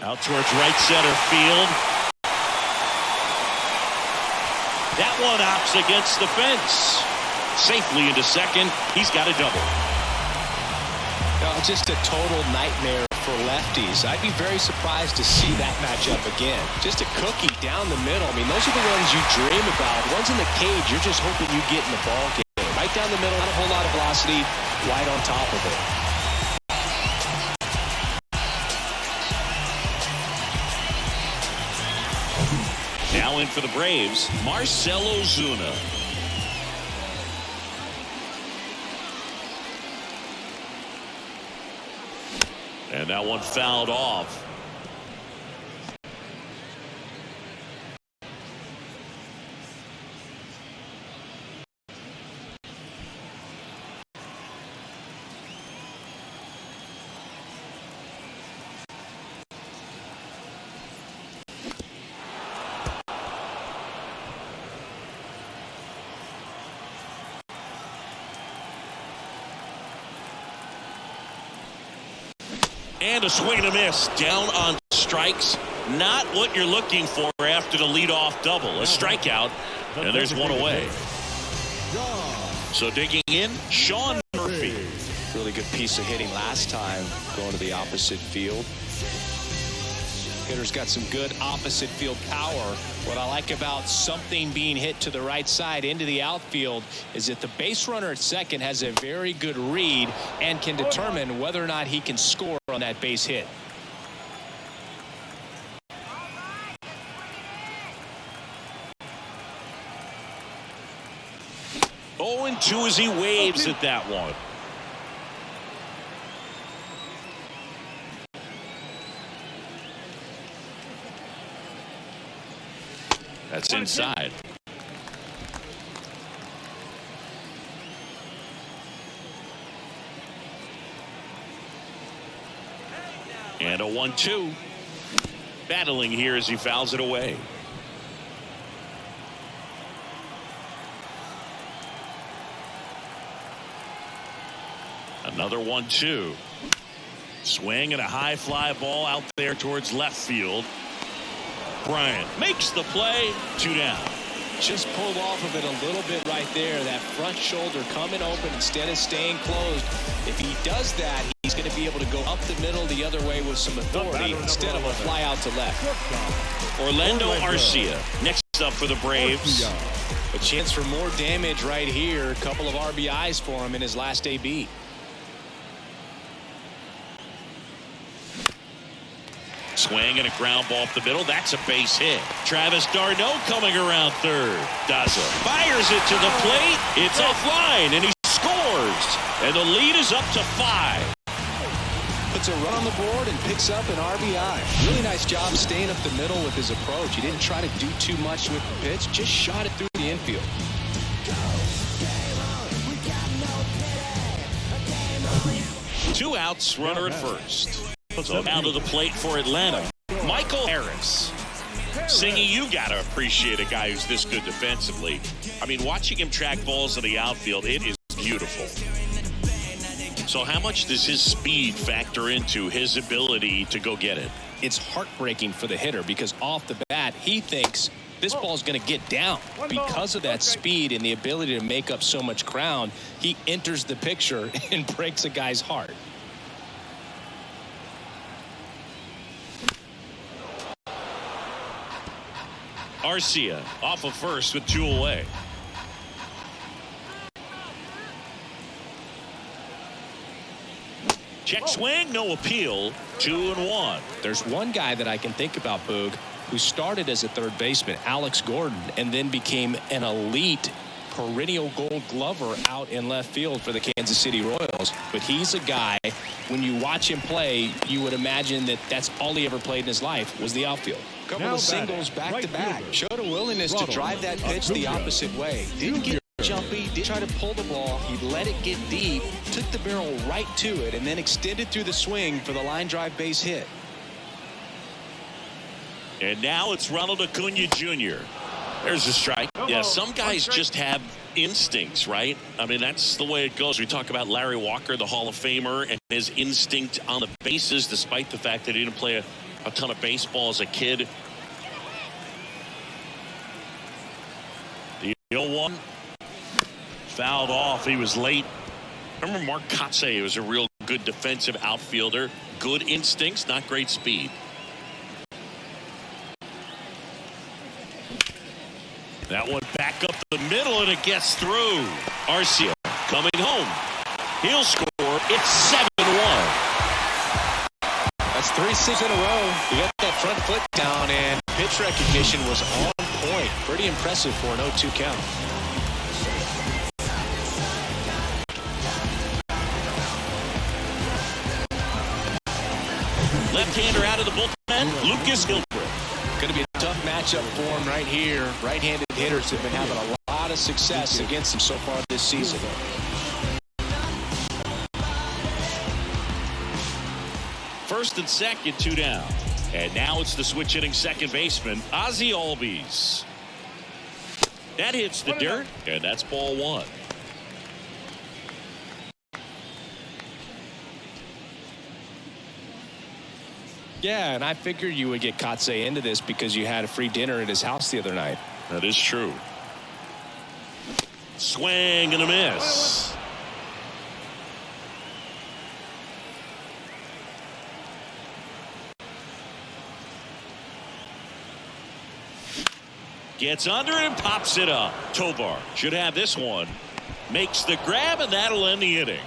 Out towards right center field. That one hops against the fence. Safely into second. He's got a double. Just a total nightmare for lefties. I'd be very surprised to see that matchup again. Just a cookie down the middle. I mean, those are the ones you dream about. Ones in the cage, you're just hoping you get in the ball game. Right down the middle, not a whole lot of velocity, right on top of it. Now in for the Braves, Marcell Ozuna. And that one fouled off. And a swing and a miss. Down on strikes. Not what you're looking for after the leadoff double. A strikeout. And there's one away. So digging in, Sean Murphy. Really good piece of hitting last time, going to the opposite field. Hitter's got some good opposite field power. What I like about something being hit to the right side into the outfield is that the base runner at second has a very good read and can determine whether or not he can score on that base hit. Oh, and 2 as he waves at that one. That's inside. And a 1-2. Battling here as he fouls it away. Another 1-2. Swing and a high fly ball out there towards left field. Bryant makes the play. 2 down. Just pulled off of it a little bit right there. That front shoulder coming open instead of staying closed. If he does that, he's going to be able to go up the middle the other way with some authority instead of a fly out to left. Orlando Arcia next up for the Braves. A chance for more damage right here. A couple of RBIs for him in his last AB. Swing and a ground ball up the middle. That's a base hit. Travis d'Arnaud coming around third. Daza fires it to the plate. It's offline and he scores. And the lead is up to 5. Puts a run on the board and picks up an RBI. Really nice job staying up the middle with his approach. He didn't try to do too much with the pitch. Just shot it through the infield. Two outs, runner at first. So down to the plate for Atlanta. Michael Harris. Singy, you got to appreciate a guy who's this good defensively. I mean, watching him track balls in the outfield, it is beautiful. So how much does his speed factor into his ability to go get it? It's heartbreaking for the hitter because off the bat, he thinks this ball is going to get down. Because of that speed and the ability to make up so much ground, he enters the picture and breaks a guy's heart. Arcia off of first with 2 away. Check swing, no appeal. 2-1. There's one guy that I can think about, Boog, who started as a third baseman, Alex Gordon, and then became an elite perennial Gold Glover out in left field for the Kansas City Royals. But he's a guy, when you watch him play, you would imagine that that's all he ever played in his life was the outfield. Couple of singles back to back. Showed a willingness to drive that pitch the opposite way. Didn't get jumpy, didn't try to pull the ball. He let it get deep, took the barrel right to it, and then extended through the swing for the line drive base hit. And now it's Ronald Acuna Jr. There's a strike. Yeah, some guys just have instincts, right? I mean, that's the way it goes. We talk about Larry Walker, the Hall of Famer, and his instinct on the bases, despite the fact that he didn't play a ton of baseball as a kid. The 0-1 fouled off. He was late. Remember Mark Kotze was a real good defensive outfielder. Good instincts, not great speed. That one back up the middle and it gets through. Arcia coming home. He'll score. It's 7-1. That's 3-6 in a row. He got that front foot down and pitch recognition was on point. Pretty impressive for an 0-2 count. Left-hander out of the bullpen. Lucas Gilbert. Going to be a tough matchup for him right here. Right-handed hitters have been having a lot of success against him so far this season. First and second, 2 down. And now it's the switch hitting second baseman, Ozzie Albies. That hits the dirt, and that's ball 1. Yeah, and I figured you would get Kotze into this because you had a free dinner at his house the other night. That is true. Swing and a miss. Gets under it and pops it up. Tovar should have this one. Makes the grab, and that'll end the inning.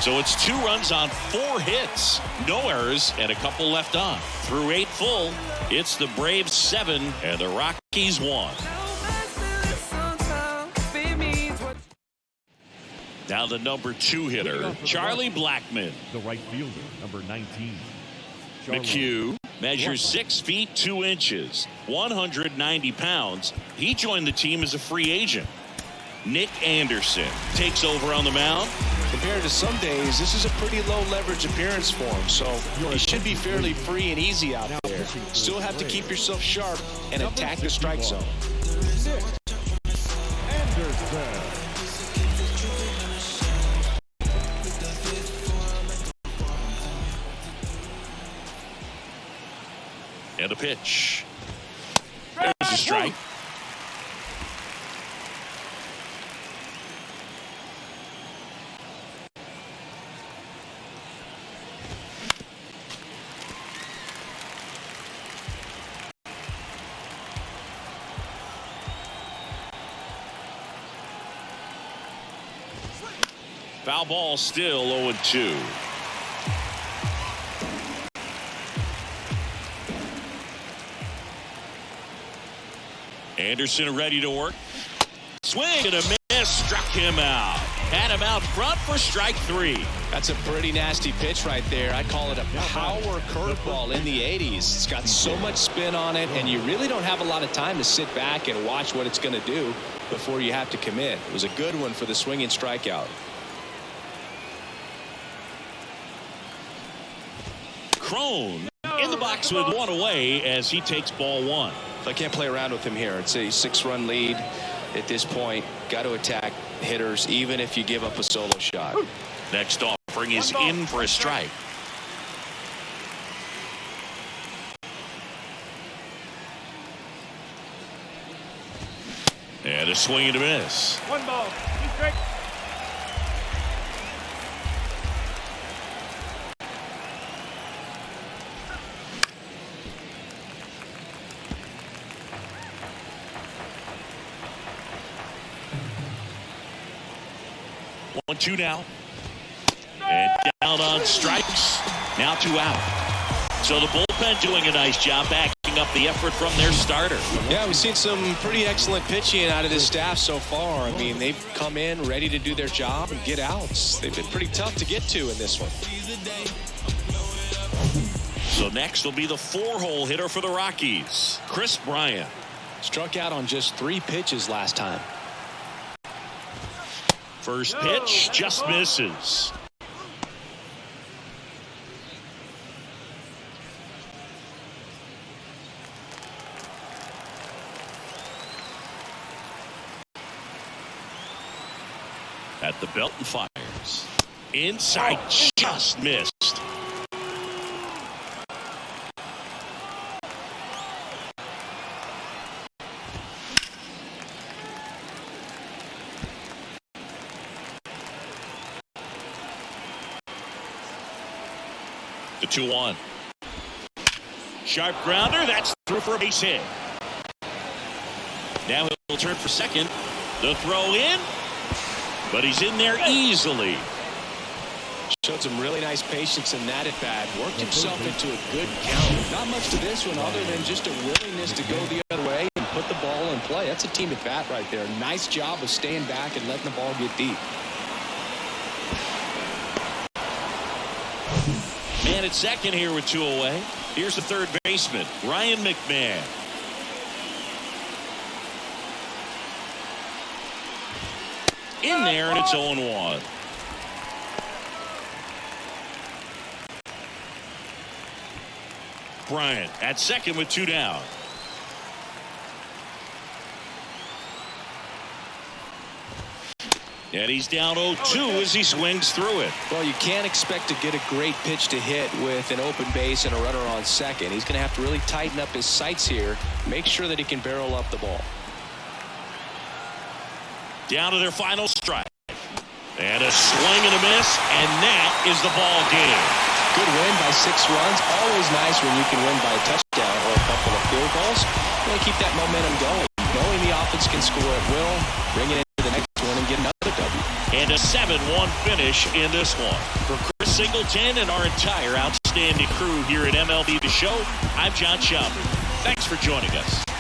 So it's 2 runs on 4 hits. No errors and a couple left on. Through 8 full, it's the Braves 7 and the Rockies 1. Now the number 2 hitter, Charlie Blackmon. The right fielder, number 19. McHugh measures 6 feet 2 inches, 190 pounds. He joined the team as a free agent. Nick Anderson takes over on the mound. Compared to some days, this is a pretty low leverage appearance for him, so he should be fairly free and easy out there. Still have to keep yourself sharp and attack the strike zone. Anderson. And a pitch. There's a strike. Foul ball, still 0-2. Anderson ready to work. Swing and a miss. Struck him out. Had him out front for strike 3. That's a pretty nasty pitch right there. I call it a power curveball in the 80s. It's got so much spin on it, and you really don't have a lot of time to sit back and watch what it's going to do before you have to commit. It was a good one for the swinging strikeout. Crone in the box with 1 away as he takes ball 1. I can't play around with him here. It's a 6-run lead at this point. Got to attack hitters even if you give up a solo shot. Next offering is in for a strike. And a swing and a miss. 1 ball. He's straight. One, 2 now. And down on strikes. Now 2 out. So the bullpen doing a nice job backing up the effort from their starter. Yeah, we've seen some pretty excellent pitching out of this staff so far. I mean, they've come in ready to do their job and get outs. They've been pretty tough to get to in this one. So next will be the 4-hole hitter for the Rockies, Chris Bryant. Struck out on just 3 pitches last time. First pitch just misses. At the belt and fires. Inside, just missed. The 2-1. Sharp grounder. That's through for a base hit. Now he'll turn for second. The throw in. But he's in there easily. Showed some really nice patience in that at bat. Worked himself into a good count. Not much to this one other than just a willingness to go the other way and put the ball in play. That's a team at bat right there. Nice job of staying back and letting the ball get deep. Man at second here with 2 away. Here's the third baseman, Ryan McMahon. In there, and it's 0-1. Bryant at second with 2 down. And he's down 0-2 as he swings through it. Well, you can't expect to get a great pitch to hit with an open base and a runner on second. He's going to have to really tighten up his sights here, make sure that he can barrel up the ball. Down to their final strike. And a swing and a miss, and that is the ball game. Good win by 6 runs. Always nice when you can win by a touchdown. touchdown or a couple of field goals. You want to keep that momentum going, knowing the offense can score at will, bring it into the next one and get another W. And a 7-1 finish in this one. For Chris Singleton and our entire outstanding crew here at MLB The Show, I'm John Schaubert. Thanks for joining us.